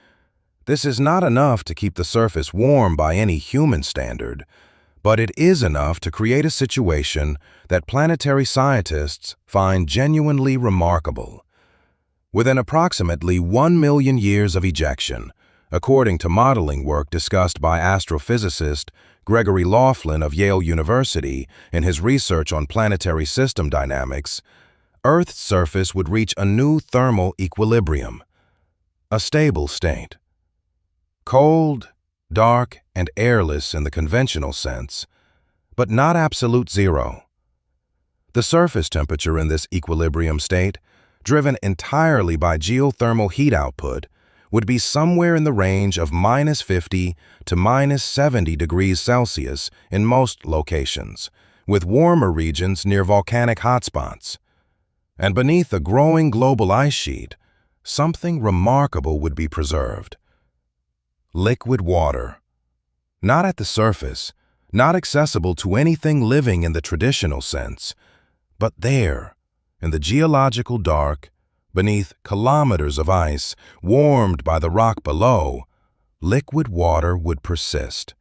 S2: This is not enough to keep the surface warm by any human standard, but it is enough to create a situation that planetary scientists find genuinely remarkable. Within approximately 1 million years of ejection, according to modeling work discussed by astrophysicist Gregory Laughlin of Yale University in his research on planetary system dynamics, Earth's surface would reach a new thermal equilibrium, a stable state. Cold, dark, and airless in the conventional sense, but not absolute zero. The surface temperature in this equilibrium state, driven entirely by geothermal heat output, would be somewhere in the range of -50 to -70 degrees Celsius in most locations, with warmer regions near volcanic hotspots. And beneath a growing global ice sheet, something remarkable would be preserved. Liquid water. Not at the surface, not accessible to anything living in the traditional sense, but there, in the geological dark, beneath kilometers of ice, warmed by the rock below, liquid water would persist,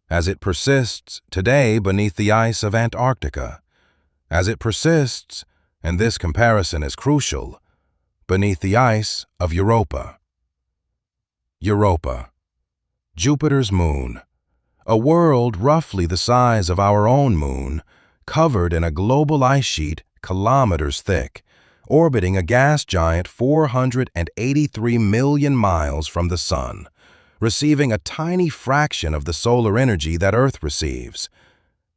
S2: as it persists today beneath the ice of Antarctica, as it persists, and this comparison is crucial, beneath the ice of Europa. Europa, Jupiter's moon, a world roughly the size of our own moon, covered in a global ice sheet kilometers thick, orbiting a gas giant 483 million miles from the Sun, receiving a tiny fraction of the solar energy that Earth receives.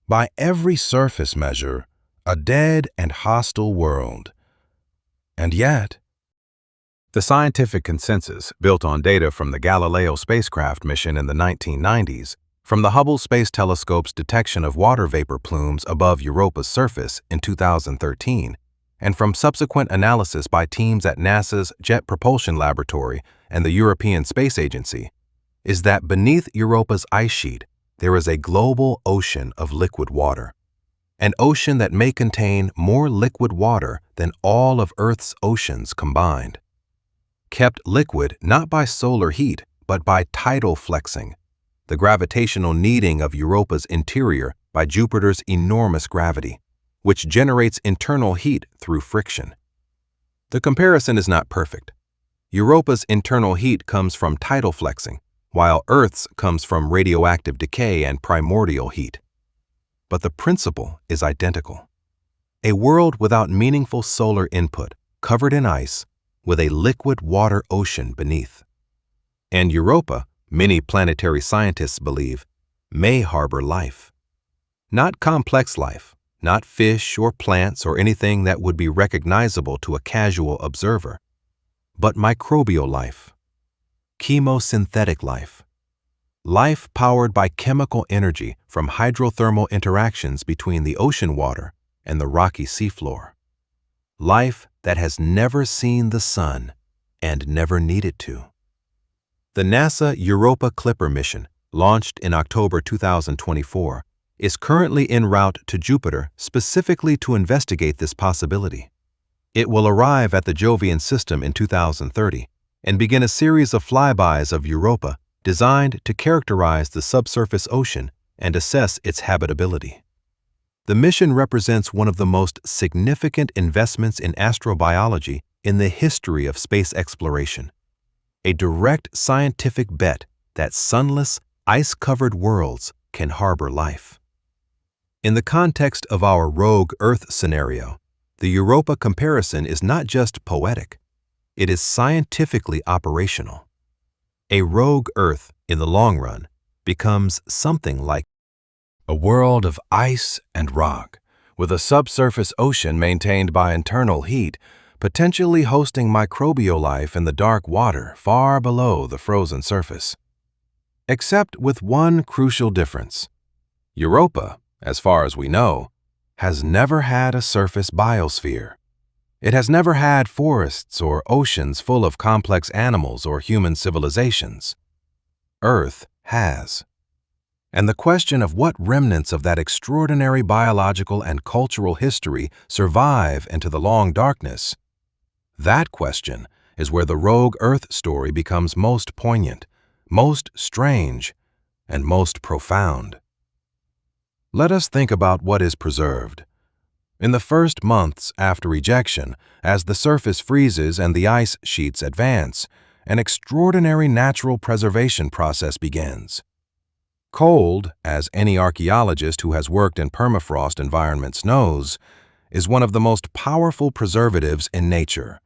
S2: By every surface measure, a dead and hostile world. And yet,
S1: the scientific consensus, built on data from the Galileo spacecraft mission in the 1990s, from the Hubble Space Telescope's detection of water vapor plumes above Europa's surface in 2013, and from subsequent analysis by teams at NASA's Jet Propulsion Laboratory and the European Space Agency, is that beneath Europa's ice sheet, there is a global ocean of liquid water. An ocean that may contain more liquid water than all of Earth's oceans combined. Kept liquid not by solar heat, but by tidal flexing, the gravitational kneading of Europa's interior by Jupiter's enormous gravity, which generates internal heat through friction. The comparison is not perfect. Europa's internal heat comes from tidal flexing, while Earth's comes from radioactive decay and primordial heat. But the principle is identical. A world without meaningful solar input, covered in ice, with a liquid water ocean beneath. And Europa, many planetary scientists believe, may harbor life. Not complex life, not fish or plants or anything that would be recognizable to a casual observer, but microbial life, chemosynthetic life, life powered by chemical energy from hydrothermal interactions between the ocean water and the rocky seafloor, life that has never seen the sun and never needed to. The NASA Europa Clipper mission, launched in October 2024, is currently en route to Jupiter specifically to investigate this possibility. It will arrive at the Jovian system in 2030 and begin a series of flybys of Europa designed to characterize the subsurface ocean and assess its habitability. The mission represents one of the most significant investments in astrobiology in the history of space exploration, a direct scientific bet that sunless, ice-covered worlds can harbor life. In the context of our rogue Earth scenario, the Europa comparison is not just poetic, it is scientifically operational. A rogue Earth, in the long run, becomes something like a world of ice and rock, with a subsurface ocean maintained by internal heat, potentially hosting microbial life in the dark water far below the frozen surface. Except with one crucial difference. Europa, as far as we know, has never had a surface biosphere. It has never had forests or oceans full of complex animals or human civilizations. Earth has.
S2: And the question of what remnants of that extraordinary biological and cultural history survive into the long darkness, that question is where the rogue Earth story becomes most poignant, most strange, and most profound. Let us think about what is preserved. In the first months after ejection, as the surface freezes and the ice sheets advance, an extraordinary natural preservation process begins. Cold, as any archaeologist who has worked in permafrost environments knows, is one of the most powerful preservatives in nature.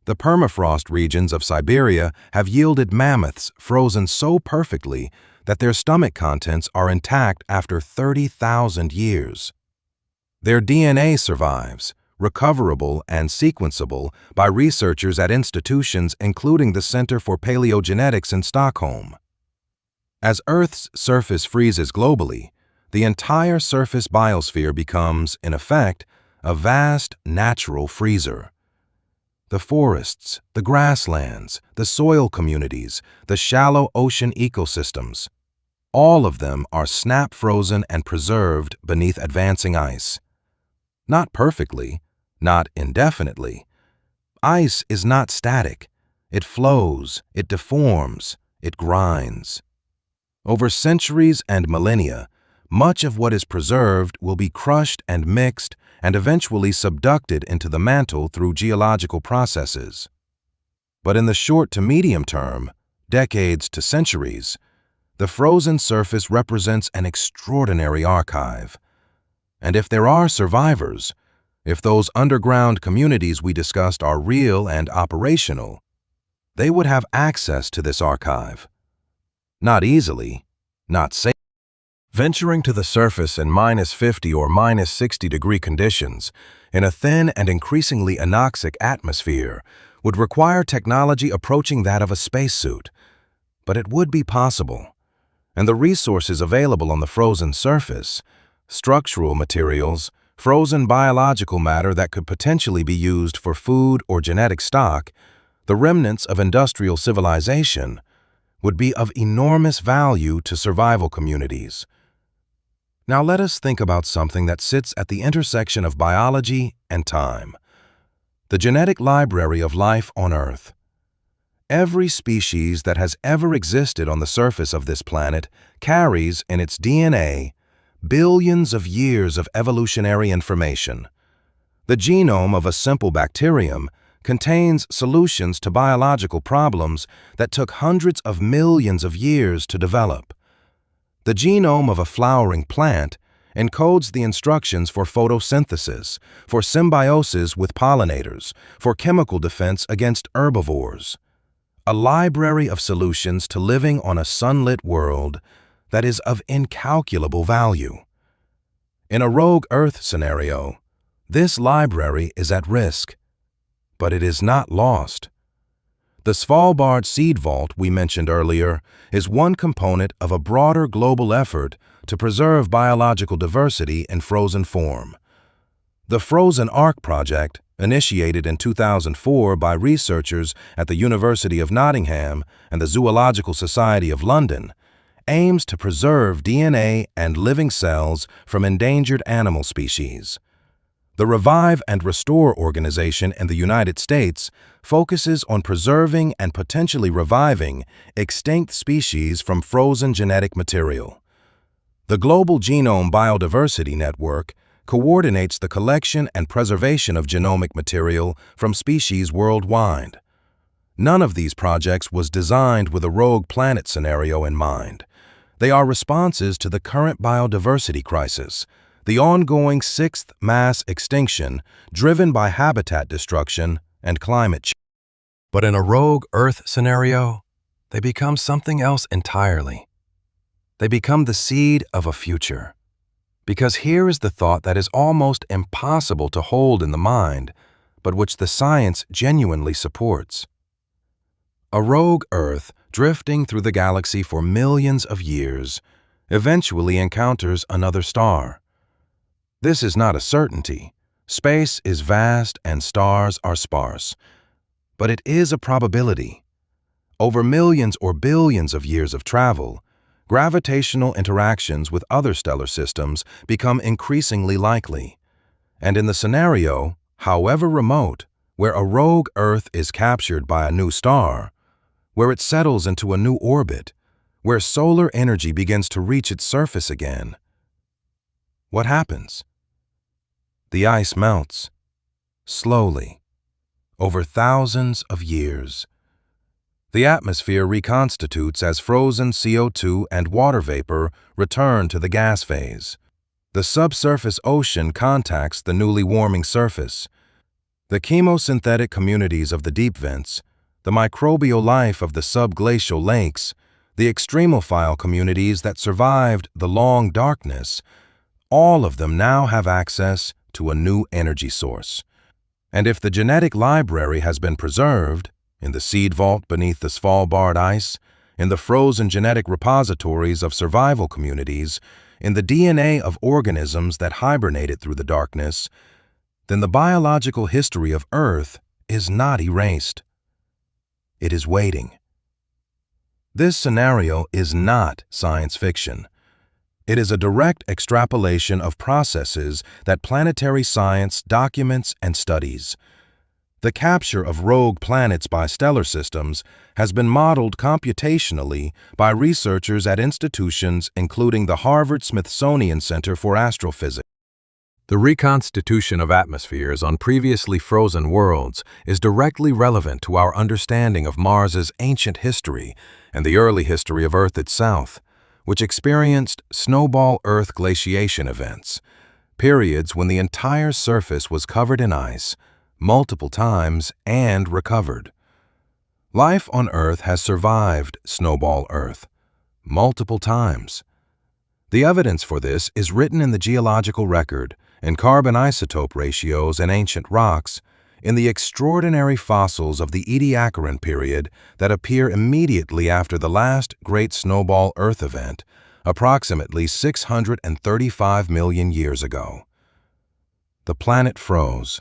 S2: The permafrost regions of Siberia have yielded mammoths frozen so perfectly that their stomach contents are intact after 30,000 years. Their DNA survives, recoverable and sequenceable by researchers at institutions including the Center for Paleogenetics in Stockholm. As Earth's surface freezes globally, the entire surface biosphere becomes, in effect, a vast natural freezer. The forests, the grasslands, the soil communities, the shallow ocean ecosystems, all of them are snap-frozen and preserved beneath advancing ice. Not perfectly, not indefinitely. Ice is not static. It flows, it deforms, it grinds. Over centuries and millennia, much of what is preserved will be crushed and mixed and eventually subducted into the mantle through geological processes. But in the short to medium term, decades to centuries, the frozen surface represents an extraordinary archive. And if there are survivors, if those underground communities we discussed are real and operational, they would have access to this archive. Not easily, not safely. Venturing to the surface in -50 or -60-degree conditions, in a thin and increasingly anoxic atmosphere, would require technology approaching that of a spacesuit. But it would be possible. And the resources available on the frozen surface, structural materials, frozen biological matter that could potentially be used for food or genetic stock, the remnants of industrial civilization, would be of enormous value to survival communities. Now let us think about something that sits at the intersection of biology and time: the genetic library of life on Earth. Every species that has ever existed on the surface of this planet carries in its DNA billions of years of evolutionary information. The genome of a simple bacterium contains solutions to biological problems that took hundreds of millions of years to develop. The genome of a flowering plant encodes the instructions for photosynthesis, for symbiosis with pollinators, for chemical defense against herbivores. A library of solutions to living on a sunlit world that is of incalculable value. In a rogue Earth scenario, this library is at risk, but it is not lost. The Svalbard Seed Vault we mentioned earlier is one component of a broader global effort to preserve biological diversity in frozen form. The Frozen Ark project, initiated in 2004 by researchers at the University of Nottingham and the Zoological Society of London, aims to preserve DNA and living cells from endangered animal species. The Revive and Restore organization in the United States focuses on preserving and potentially reviving extinct species from frozen genetic material. The Global Genome Biodiversity Network coordinates the collection and preservation of genomic material from species worldwide. None of these projects was designed with a rogue planet scenario in mind. They are responses to the current biodiversity crisis, the ongoing sixth mass extinction driven by habitat destruction and climate change. But in a rogue Earth scenario, they become something else entirely. They become the seed of a future. Because here is the thought that is almost impossible to hold in the mind, but which the science genuinely supports. A rogue Earth, drifting through the galaxy for millions of years, eventually encounters another star. This is not a certainty. Space is vast and stars are sparse. But it is a probability. Over millions or billions of years of travel, gravitational interactions with other stellar systems become increasingly likely. And in the scenario, however remote, where a rogue Earth is captured by a new star, where it settles into a new orbit, where solar energy begins to reach its surface again, what happens? The ice melts, slowly, over thousands of years. The atmosphere reconstitutes as frozen CO2 and water vapor return to the gas phase. The subsurface ocean contacts the newly warming surface. The chemosynthetic communities of the deep vents, the microbial life of the subglacial lakes, the extremophile communities that survived the long darkness, all of them now have access to a new energy source. And if the genetic library has been preserved, in the seed vault beneath the Svalbard ice, in the frozen genetic repositories of survival communities, in the DNA of organisms that hibernated through the darkness, then the biological history of Earth is not erased. It is waiting. This scenario is not science fiction. It is a direct extrapolation of processes that planetary science documents and studies. The capture of rogue planets by stellar systems has been modeled computationally by researchers at institutions including the Harvard-Smithsonian Center for Astrophysics.
S1: The reconstitution of atmospheres on previously frozen worlds is directly relevant to our understanding of Mars's ancient history and the early history of Earth itself, which experienced snowball Earth glaciation events, periods when the entire surface was covered in ice, multiple times and recovered. Life on Earth has survived snowball Earth multiple times. The evidence for this is written in the geological record, in carbon isotope ratios in ancient rocks, in the extraordinary fossils of the Ediacaran period that appear immediately after the last great snowball Earth event, approximately 635 million years ago. The planet froze,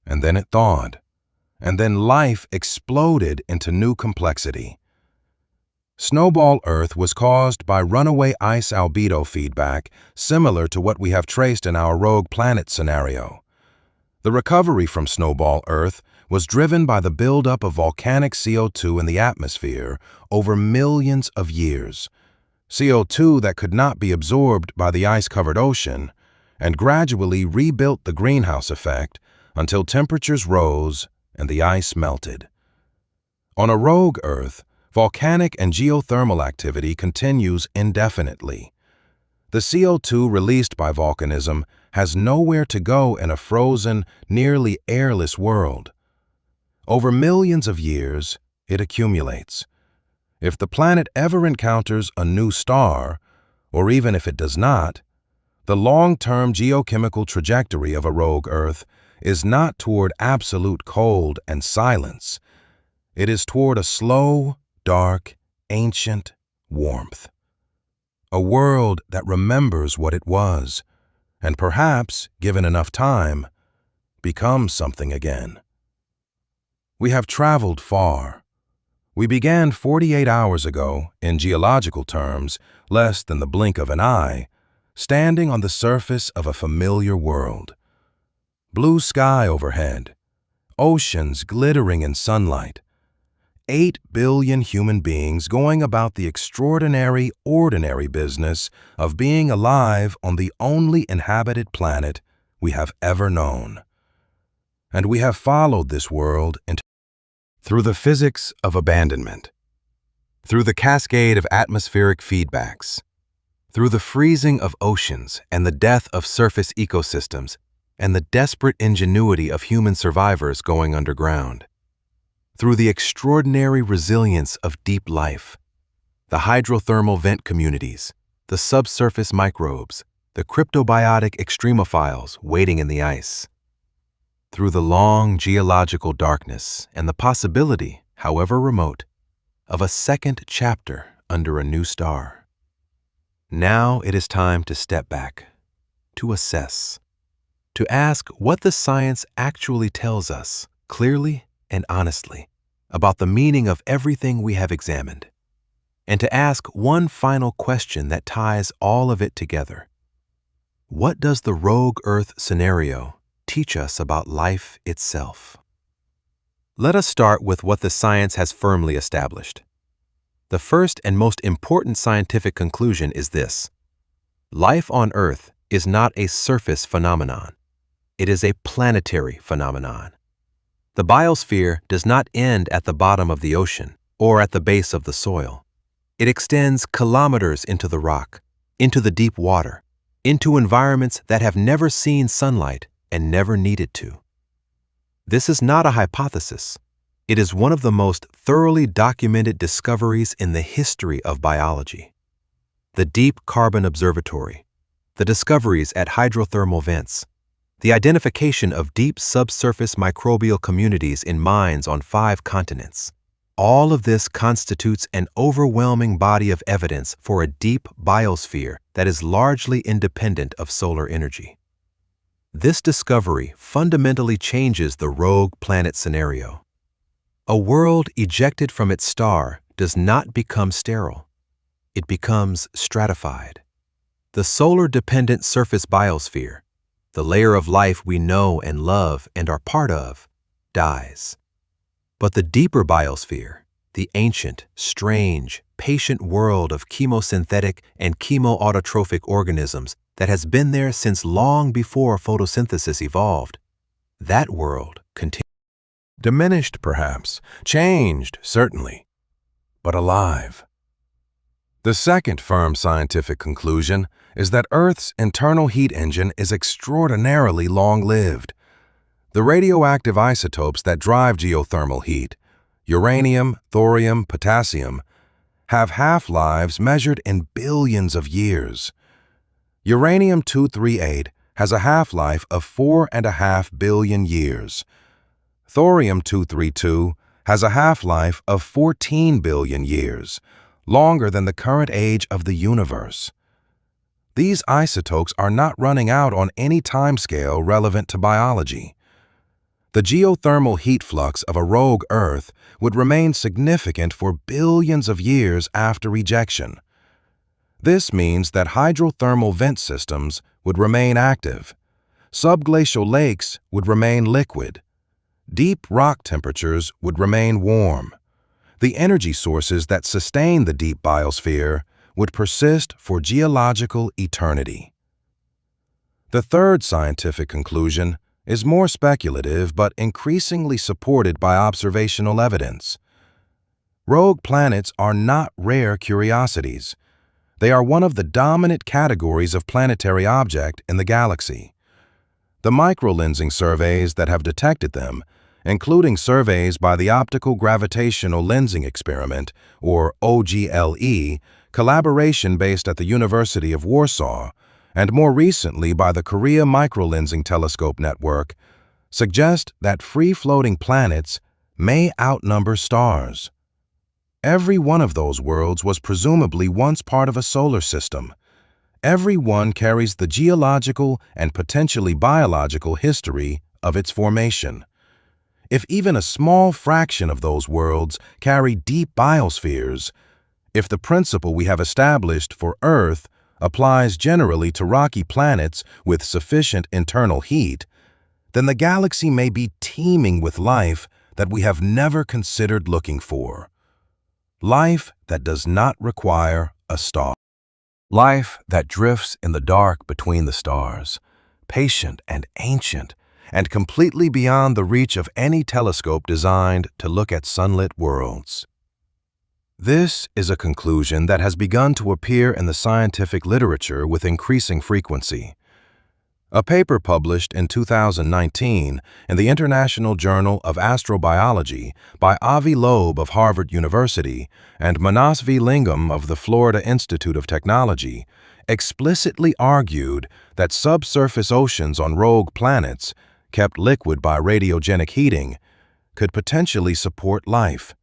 S1: and then it thawed, and then life exploded into new complexity. Snowball Earth was caused by runaway ice albedo feedback similar to what we have traced in our rogue planet scenario. The recovery from snowball Earth was driven by the buildup of volcanic CO2 in the atmosphere over millions of years, CO2 that could not be absorbed by the ice-covered ocean, and gradually rebuilt the greenhouse effect until temperatures rose and the ice melted. On a rogue Earth, volcanic and geothermal activity continues indefinitely. The CO2 released by volcanism has nowhere to go in a frozen, nearly airless world. Over millions of years, it accumulates. If the planet ever encounters a new star, or even if it does not, the long-term geochemical trajectory of a rogue Earth is not toward absolute cold and silence. It is toward a slow, dark, ancient warmth. A world that remembers what it was, and perhaps, given enough time, becomes something again. We have traveled far. We began 48 hours ago, in geological terms, less than the blink of an eye, standing on the surface of a familiar world. Blue sky overhead, oceans glittering in sunlight, 8 billion human beings going about the extraordinary, ordinary business of being alive on the only inhabited planet we have ever known. And we have followed this world through the physics of abandonment, through the cascade of atmospheric feedbacks, through the freezing of oceans and the death of surface ecosystems, and the desperate ingenuity of human survivors going underground, through the extraordinary resilience of deep life, the hydrothermal vent communities, the subsurface microbes, the cryptobiotic extremophiles waiting in the ice, through the long geological darkness and the possibility, however remote, of a second chapter under a new star. Now it is time to step back, to assess, to ask what the science actually tells us clearly and honestly about the meaning of everything we have examined. and to ask one final question that ties all of it together. What does the rogue Earth scenario teach us about life itself? Let us start with what the science has firmly established. The first and most important scientific conclusion is this: life on Earth is not a surface phenomenon. It is a planetary phenomenon. The biosphere does not end at the bottom of the ocean or at the base of the soil. It extends kilometers into the rock, into the deep water, into environments that have never seen sunlight and never needed to. This is not a hypothesis. It is one of the most thoroughly documented discoveries in the history of biology. The Deep Carbon Observatory, the discoveries at hydrothermal vents, the identification of deep subsurface microbial communities in mines on 5 continents. All of this constitutes an overwhelming body of evidence for a deep biosphere that is largely independent of solar energy. This discovery fundamentally changes the rogue planet scenario. A world ejected from its star does not become sterile. It becomes stratified. The solar-dependent surface biosphere, the layer of life we know and love and are part of, dies. But the deeper biosphere, the ancient, strange, patient world of chemosynthetic and chemoautotrophic organisms that has been there since long before photosynthesis evolved, that world continues.
S2: Diminished, perhaps, changed, certainly, but alive. The second firm scientific conclusion is that Earth's internal heat engine is extraordinarily long-lived. The radioactive isotopes that drive geothermal heat, uranium, thorium, potassium, have half-lives measured in billions of years. Uranium-238 has a half-life of 4.5 billion years. Thorium-232 has a half-life of 14 billion years, longer than the current age of the universe. These isotopes are not running out on any timescale relevant to biology. The geothermal heat flux of a rogue Earth would remain significant for billions of years after ejection. This means that hydrothermal vent systems would remain active, subglacial lakes would remain liquid, deep rock temperatures would remain warm. The energy sources that sustain the deep biosphere would persist for geological eternity. The third scientific conclusion is more speculative but increasingly supported by observational evidence. Rogue planets are not rare curiosities. They are one of the dominant categories of planetary object in the galaxy. The microlensing surveys that have detected them, including surveys by the Optical Gravitational Lensing Experiment, or OGLE, collaboration based at the University of Warsaw, and more recently by the Korea Microlensing Telescope Network, suggest that free-floating planets may outnumber stars. Every one of those worlds was presumably once part of a solar system. Every one carries the geological and potentially biological history of its formation. If even a small fraction of those worlds carry deep biospheres, if the principle we have established for Earth applies generally to rocky planets with sufficient internal heat, then the galaxy may be teeming with life that we have never considered looking for. Life that does not require a star. Life that drifts in the dark between the stars, patient and ancient, and completely beyond the reach of any telescope designed to look at sunlit worlds. This is a conclusion that has begun to appear in the scientific literature with increasing frequency. A paper published in 2019 in the International Journal of Astrobiology by Avi Loeb of Harvard University and Manasvi Lingam of the Florida Institute of Technology explicitly argued that subsurface oceans on rogue planets, kept liquid by radiogenic heating, could potentially support life.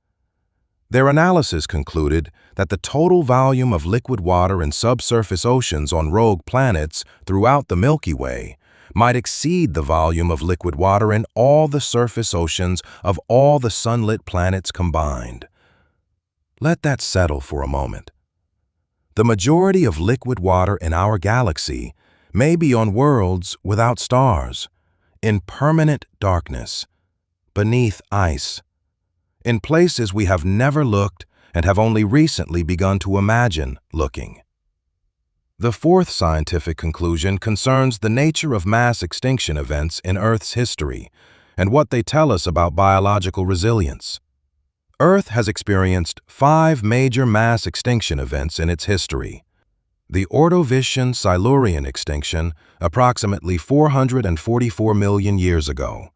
S2: Their analysis concluded that the total volume of liquid water in subsurface oceans on rogue planets throughout the Milky Way might exceed the volume of liquid water in all the surface oceans of all the sunlit planets combined. Let that settle for a moment. The majority of liquid water in our galaxy may be on worlds without stars, in permanent darkness, beneath ice, in places we have never looked and have only recently begun to imagine looking. The fourth scientific conclusion concerns the nature of mass extinction events in Earth's history and what they tell us about biological resilience. Earth has experienced 5 major mass extinction events in its history. The Ordovician-Silurian extinction, approximately 444 million years ago.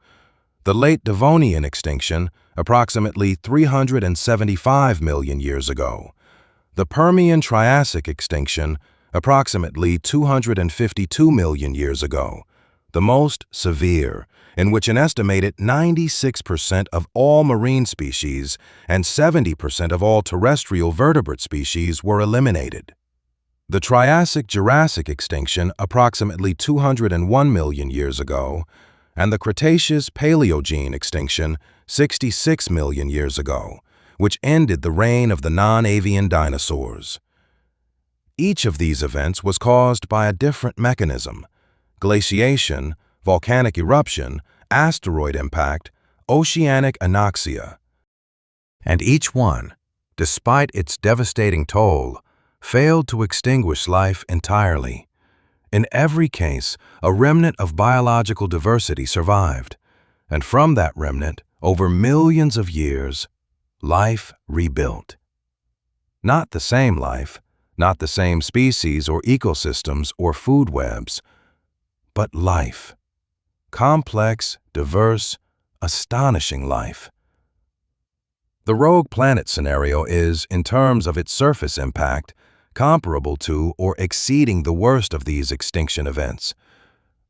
S2: The late Devonian extinction, approximately 375 million years ago. The Permian-Triassic extinction, approximately 252 million years ago, the most severe, in which an estimated 96% of all marine species and 70% of all terrestrial vertebrate species were eliminated. The Triassic-Jurassic extinction, approximately 201 million years ago, and the Cretaceous-Paleogene extinction, 66 million years ago, which ended the reign of the non-avian dinosaurs. Each of these events was caused by a different mechanism: glaciation, volcanic eruption, asteroid impact, oceanic anoxia.
S1: And each one, despite its devastating toll, failed to extinguish life entirely. In every case, a remnant of biological diversity survived, and from that remnant, over millions of years, life rebuilt. Not the same life, not the same species or ecosystems or food webs, but life. Complex, diverse, astonishing life. The rogue planet scenario is, in terms of its surface impact, comparable to or exceeding the worst of these extinction events.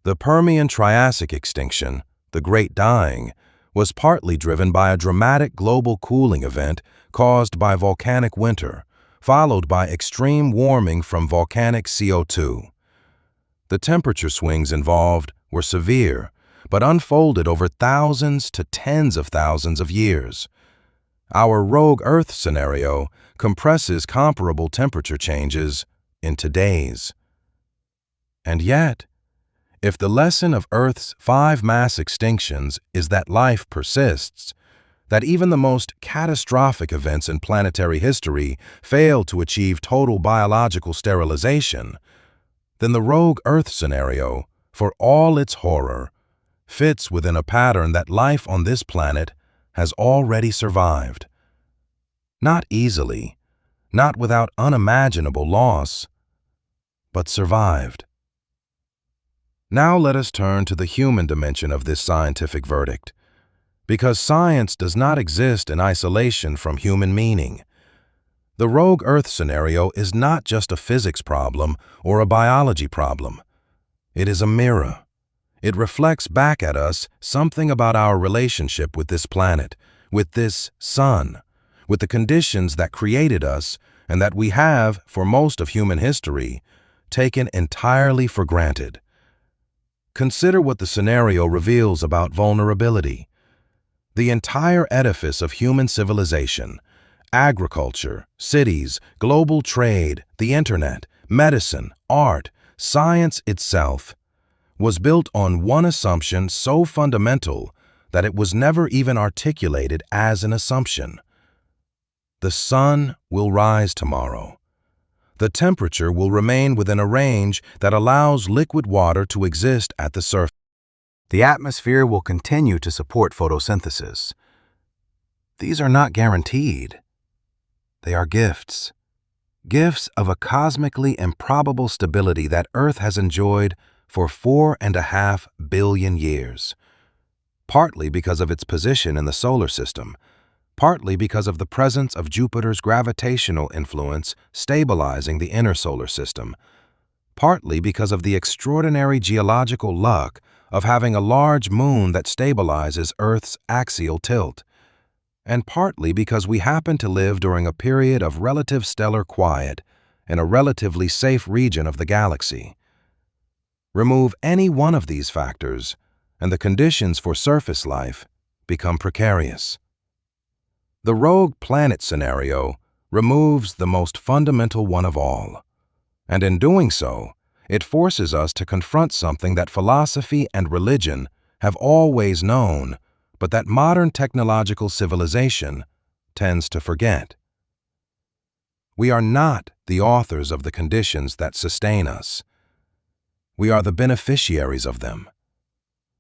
S1: The Permian-Triassic extinction, the Great Dying, was partly driven by a dramatic global cooling event caused by volcanic winter, followed by extreme warming from volcanic CO2. The temperature swings involved were severe, but unfolded over thousands to tens of thousands of years. Our rogue Earth scenario compresses comparable temperature changes into days. And yet, if the lesson of Earth's 5 mass extinctions is that life persists, that even the most catastrophic events in planetary history fail to achieve total biological sterilization, then the rogue Earth scenario, for all its horror, fits within a pattern that life on this planet has already survived. Not easily, not without unimaginable loss, but survived. Now let us turn to the human dimension of this scientific verdict, because science does not exist in isolation from human meaning. The rogue Earth scenario is not just a physics problem or a biology problem. It is a mirror. It reflects back at us something about our relationship with this planet, with this sun, with the conditions that created us and that we have, for most of human history, taken entirely for granted. Consider what the scenario reveals about vulnerability. The entire edifice of human civilization, agriculture, cities, global trade, the internet, medicine, art, science itself, was built on one assumption so fundamental that it was never even articulated as an assumption. The sun will rise tomorrow. The temperature will remain within a range that allows liquid water to exist at the surface. The atmosphere will continue to support photosynthesis. These are not guaranteed. They are gifts. Gifts of a cosmically improbable stability that Earth has enjoyed for 4.5 billion years, partly because of its position in the solar system, partly because of the presence of Jupiter's gravitational influence stabilizing the inner solar system, partly because of the extraordinary geological luck of having a large moon that stabilizes Earth's axial tilt, and partly because we happen to live during a period of relative stellar quiet in a relatively safe region of the galaxy. Remove any one of these factors, and the conditions for surface life become precarious. The rogue planet scenario
S2: removes the most fundamental one of all. And in doing so, it forces us to confront something that philosophy and religion have always known, but that modern technological civilization tends to forget. We are not the authors of the conditions that sustain us. We are the beneficiaries of them.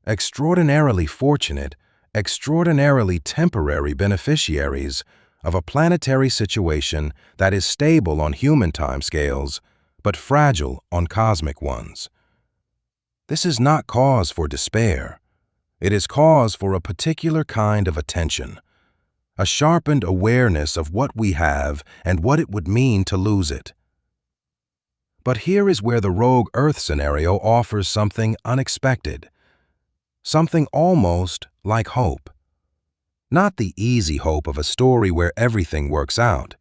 S2: Extraordinarily fortunate, extraordinarily temporary beneficiaries of a planetary situation that is stable on human timescales, but fragile on cosmic ones. This is not cause for despair. It is cause for a particular kind of attention, a sharpened awareness of what we have and what it would mean to lose it. But here is where the rogue Earth scenario offers something unexpected, something almost like hope. Not the easy hope of a story where everything works out,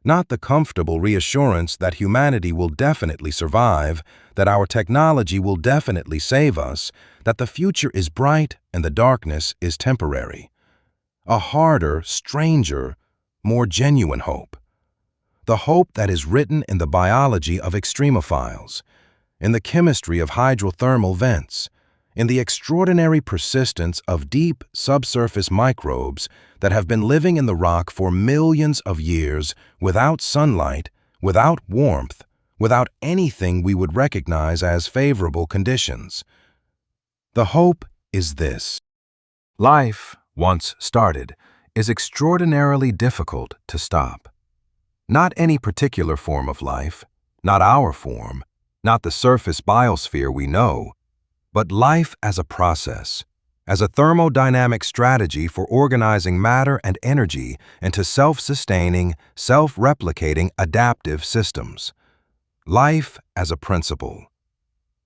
S2: not the comfortable reassurance that humanity will definitely survive, that our technology will definitely save us, that the future is bright and the darkness is temporary. A harder, stranger, more genuine hope. The hope that is written in the biology of extremophiles, in the chemistry of hydrothermal vents, in the extraordinary persistence of deep subsurface microbes that have been living in the rock for millions of years without sunlight, without warmth, without anything we would recognize as favorable conditions. The hope is this. Life, once started, is extraordinarily difficult to stop. Not any particular form of life, not our form, not the surface biosphere we know, but life as a process, as a thermodynamic strategy for organizing matter and energy into self-sustaining, self-replicating adaptive systems. Life as a principle.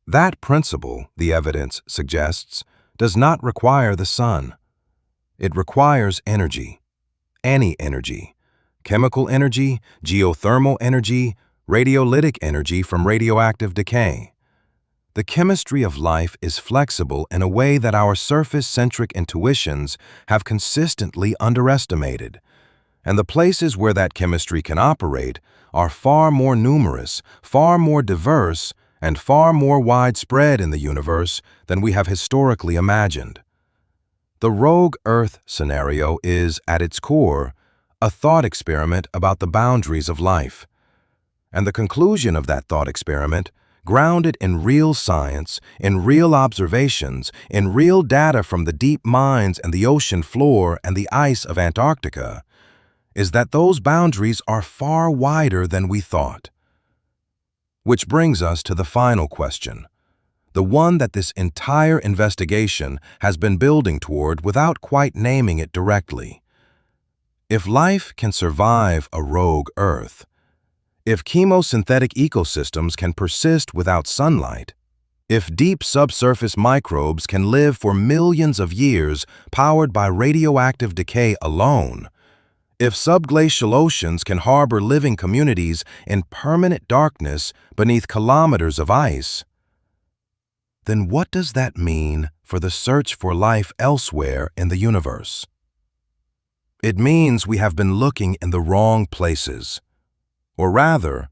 S2: That principle, the evidence suggests, does not require the sun. It requires energy, any energy, chemical energy, geothermal energy, radiolytic energy from radioactive decay. The chemistry of life is flexible in a way that our surface-centric intuitions have consistently underestimated, and the places where that chemistry can operate are far more numerous, far more diverse, and far more widespread in the universe than we have historically imagined. The rogue Earth scenario is, at its core, a thought experiment about the boundaries of life. And the conclusion of that thought experiment, grounded in real science, in real observations, in real data from the deep mines and the ocean floor and the ice of Antarctica, is that those boundaries are far wider than we thought. Which brings us to the final question, the one that this entire investigation has been building toward without quite naming it directly. If life can survive a rogue Earth, if chemosynthetic ecosystems can persist without sunlight, if deep subsurface microbes can live for millions of years powered by radioactive decay alone, if subglacial oceans can harbor living communities in permanent darkness beneath kilometers of ice, then what does that mean for the search for life elsewhere in the universe? It means we have been looking in the wrong places. Or rather,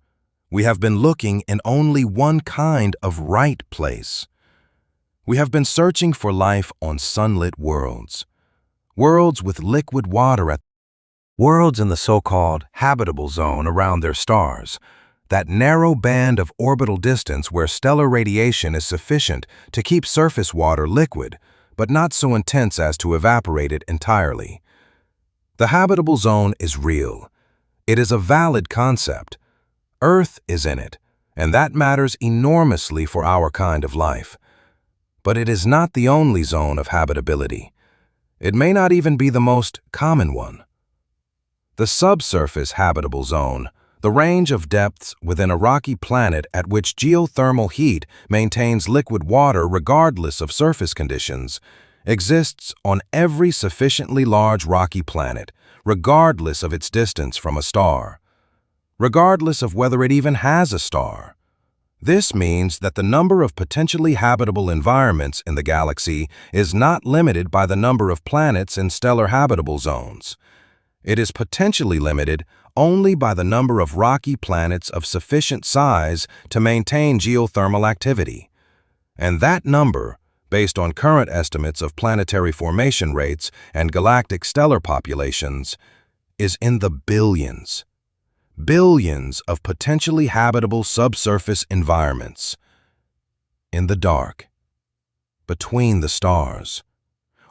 S2: we have been looking in only one kind of right place. We have been searching for life on sunlit worlds, worlds with liquid water worlds in the so-called habitable zone around their stars, that narrow band of orbital distance where stellar radiation is sufficient to keep surface water liquid, but not so intense as to evaporate it entirely. The habitable zone is real. It is a valid concept. Earth is in it, and that matters enormously for our kind of life. But it is not the only zone of habitability. It may not even be the most common one. The subsurface habitable zone, the range of depths within a rocky planet at which geothermal heat maintains liquid water regardless of surface conditions, exists on every sufficiently large rocky planet, regardless of its distance from a star, regardless of whether it even has a star. This means that the number of potentially habitable environments in the galaxy is not limited by the number of planets in stellar habitable zones. It is potentially limited only by the number of rocky planets of sufficient size to maintain geothermal activity. And that number, based on current estimates of planetary formation rates and galactic stellar populations, is in the billions. Billions of potentially habitable subsurface environments. In the dark, between the stars,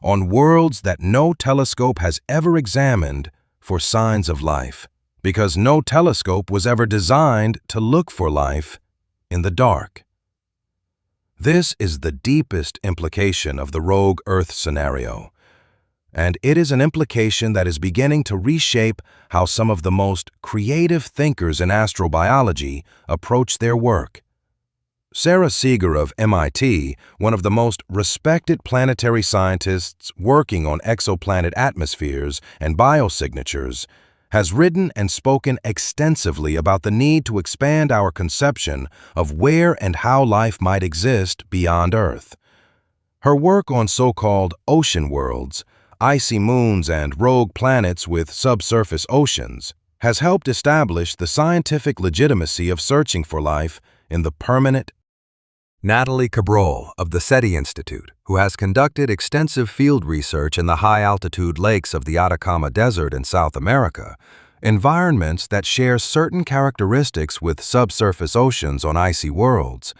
S2: on worlds that no telescope has ever examined for signs of life, because no telescope was ever designed to look for life in the dark. This is the deepest implication of the rogue Earth scenario, and it is an implication that is beginning to reshape how some of the most creative thinkers in astrobiology approach their work. Sarah Seeger of MIT, one of the most respected planetary scientists working on exoplanet atmospheres and biosignatures, has written and spoken extensively about the need to expand our conception of where and how life might exist beyond Earth. Her work on so-called ocean worlds, icy moons, and rogue planets with subsurface oceans has helped establish the scientific legitimacy of searching for life in the permanent.
S1: Natalie Cabral of the SETI Institute, who has conducted extensive field research in the high-altitude lakes of the Atacama Desert in South America, environments that share certain characteristics with subsurface oceans on icy worlds,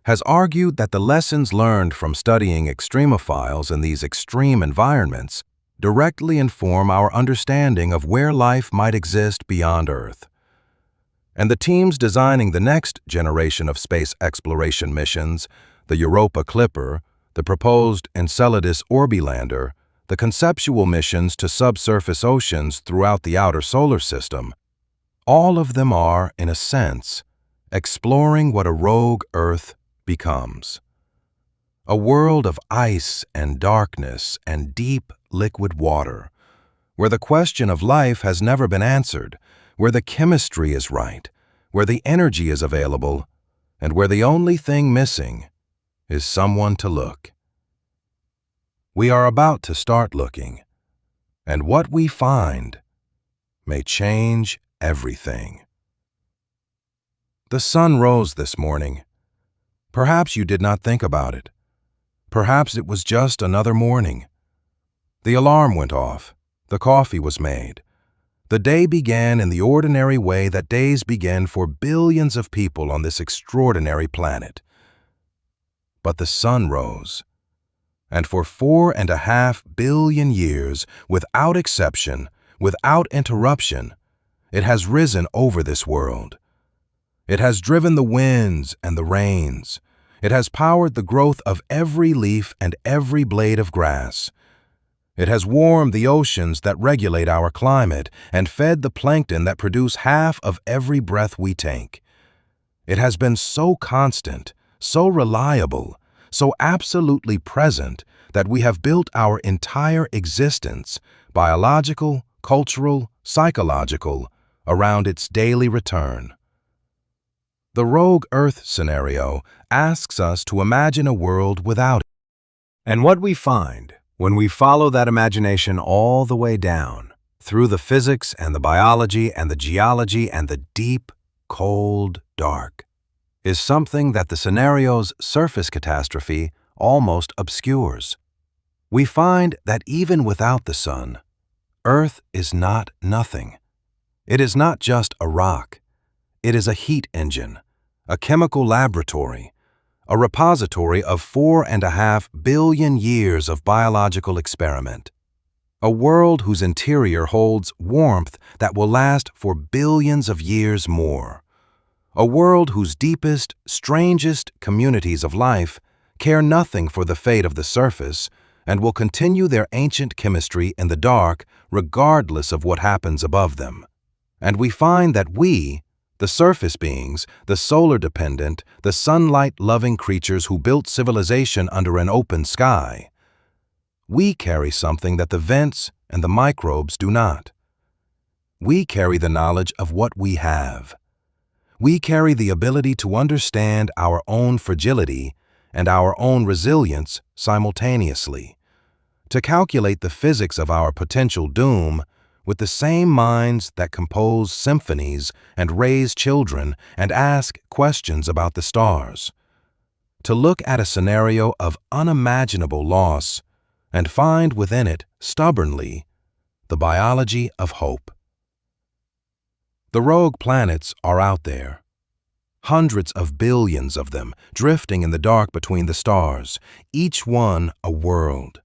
S1: has argued that the lessons learned from studying extremophiles in these extreme environments directly inform our understanding of where life might exist beyond Earth. And the teams designing the next generation of space exploration missions, the Europa Clipper, the proposed Enceladus Orbilander, the conceptual missions to subsurface oceans throughout the outer solar system, all of them are, in a sense, exploring what a rogue Earth becomes. A world of ice and darkness and deep liquid water, where the question of life has never been answered, where the chemistry is right, where the energy is available, and where the only thing missing is someone to look. We are about to start looking, and what we find may change everything. The sun rose this morning. Perhaps you did not think about it. Perhaps it was just another morning. The alarm went off. The coffee was made. The day began in the ordinary way that days begin for billions of people on this extraordinary planet. But the sun rose, and for 4.5 billion years, without exception, without interruption, it has risen over this world. It has driven the winds and the rains. It has powered the growth of every leaf and every blade of grass. It has warmed the oceans that regulate our climate and fed the plankton that produce half of every breath we take. It has been so constant, so reliable, so absolutely present that we have built our entire existence, biological, cultural, psychological, around its daily return. The rogue Earth scenario asks us to imagine a world without it. And what we find when we follow that imagination all the way down, through the physics and the biology and the geology and the deep, cold dark, is something that the scenario's surface catastrophe almost obscures. We find that even without the sun, Earth is not nothing. It is not just a rock. It is a heat engine, a chemical laboratory, a repository of 4.5 billion years of biological experiment. A world whose interior holds warmth that will last for billions of years more. A world whose deepest, strangest communities of life care nothing for the fate of the surface and will continue their ancient chemistry in the dark regardless of what happens above them. And we find that we, the surface beings, the solar-dependent, the sunlight-loving creatures who built civilization under an open sky, we carry something that the vents and the microbes do not. We carry the knowledge of what we have. We carry the ability to understand our own fragility and our own resilience simultaneously, to calculate the physics of our potential doom
S2: with the same minds that compose symphonies and raise children and ask questions about the stars, to look at a scenario of unimaginable loss and find within it, stubbornly, the biology of hope. The rogue planets are out there, hundreds of billions of them drifting in the dark between the stars, each one a world,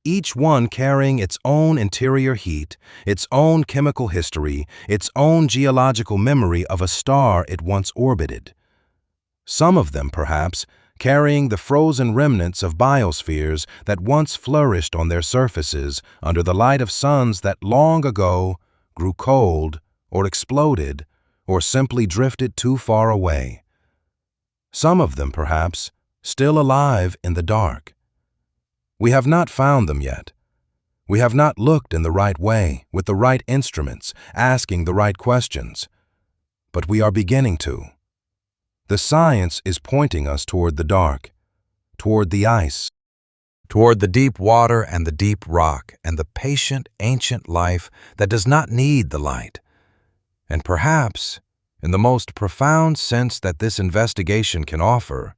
S2: each one carrying its own interior heat, its own chemical history, its own geological memory of a star it once orbited. Some of them, perhaps, carrying the frozen remnants of biospheres that once flourished on their surfaces under the light of suns that long ago grew cold or exploded or simply drifted too far away. Some of them, perhaps, still alive in the dark. We have not found them yet. We have not looked in the right way, with the right instruments, asking the right questions. But we are beginning to. The science is pointing us toward the dark, toward the ice, toward the deep water and the deep rock and the patient, ancient life that does not need the light. And perhaps, in the most profound sense that this investigation can offer,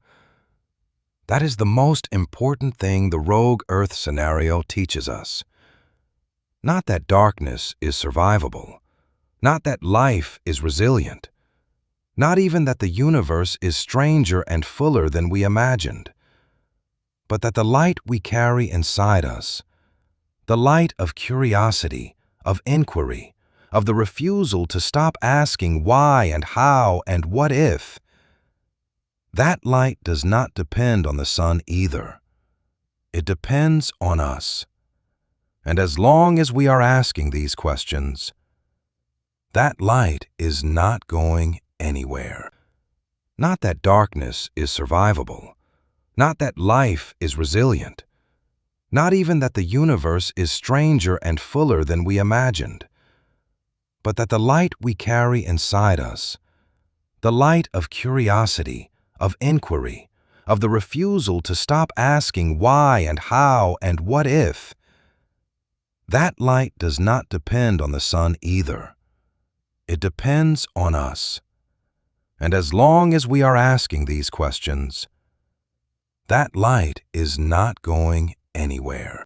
S2: that is the most important thing the rogue Earth scenario teaches us. Not that darkness is survivable, not that life is resilient, not even that the universe is stranger and fuller than we imagined, but that the light we carry inside us, the light of curiosity, of inquiry, of the refusal to stop asking why and how and what if, that light does not depend on the sun either. It depends on us. And as long as we are asking these questions, that light is not going anywhere. Not that darkness is survivable, not that life is resilient, not even that the universe is stranger and fuller than we imagined, but that the light we carry inside us, the light of curiosity, of inquiry, of the refusal to stop asking why and how and what if, that light does not depend on the sun either. It depends on us. And as long as we are asking these questions, that light is not going anywhere.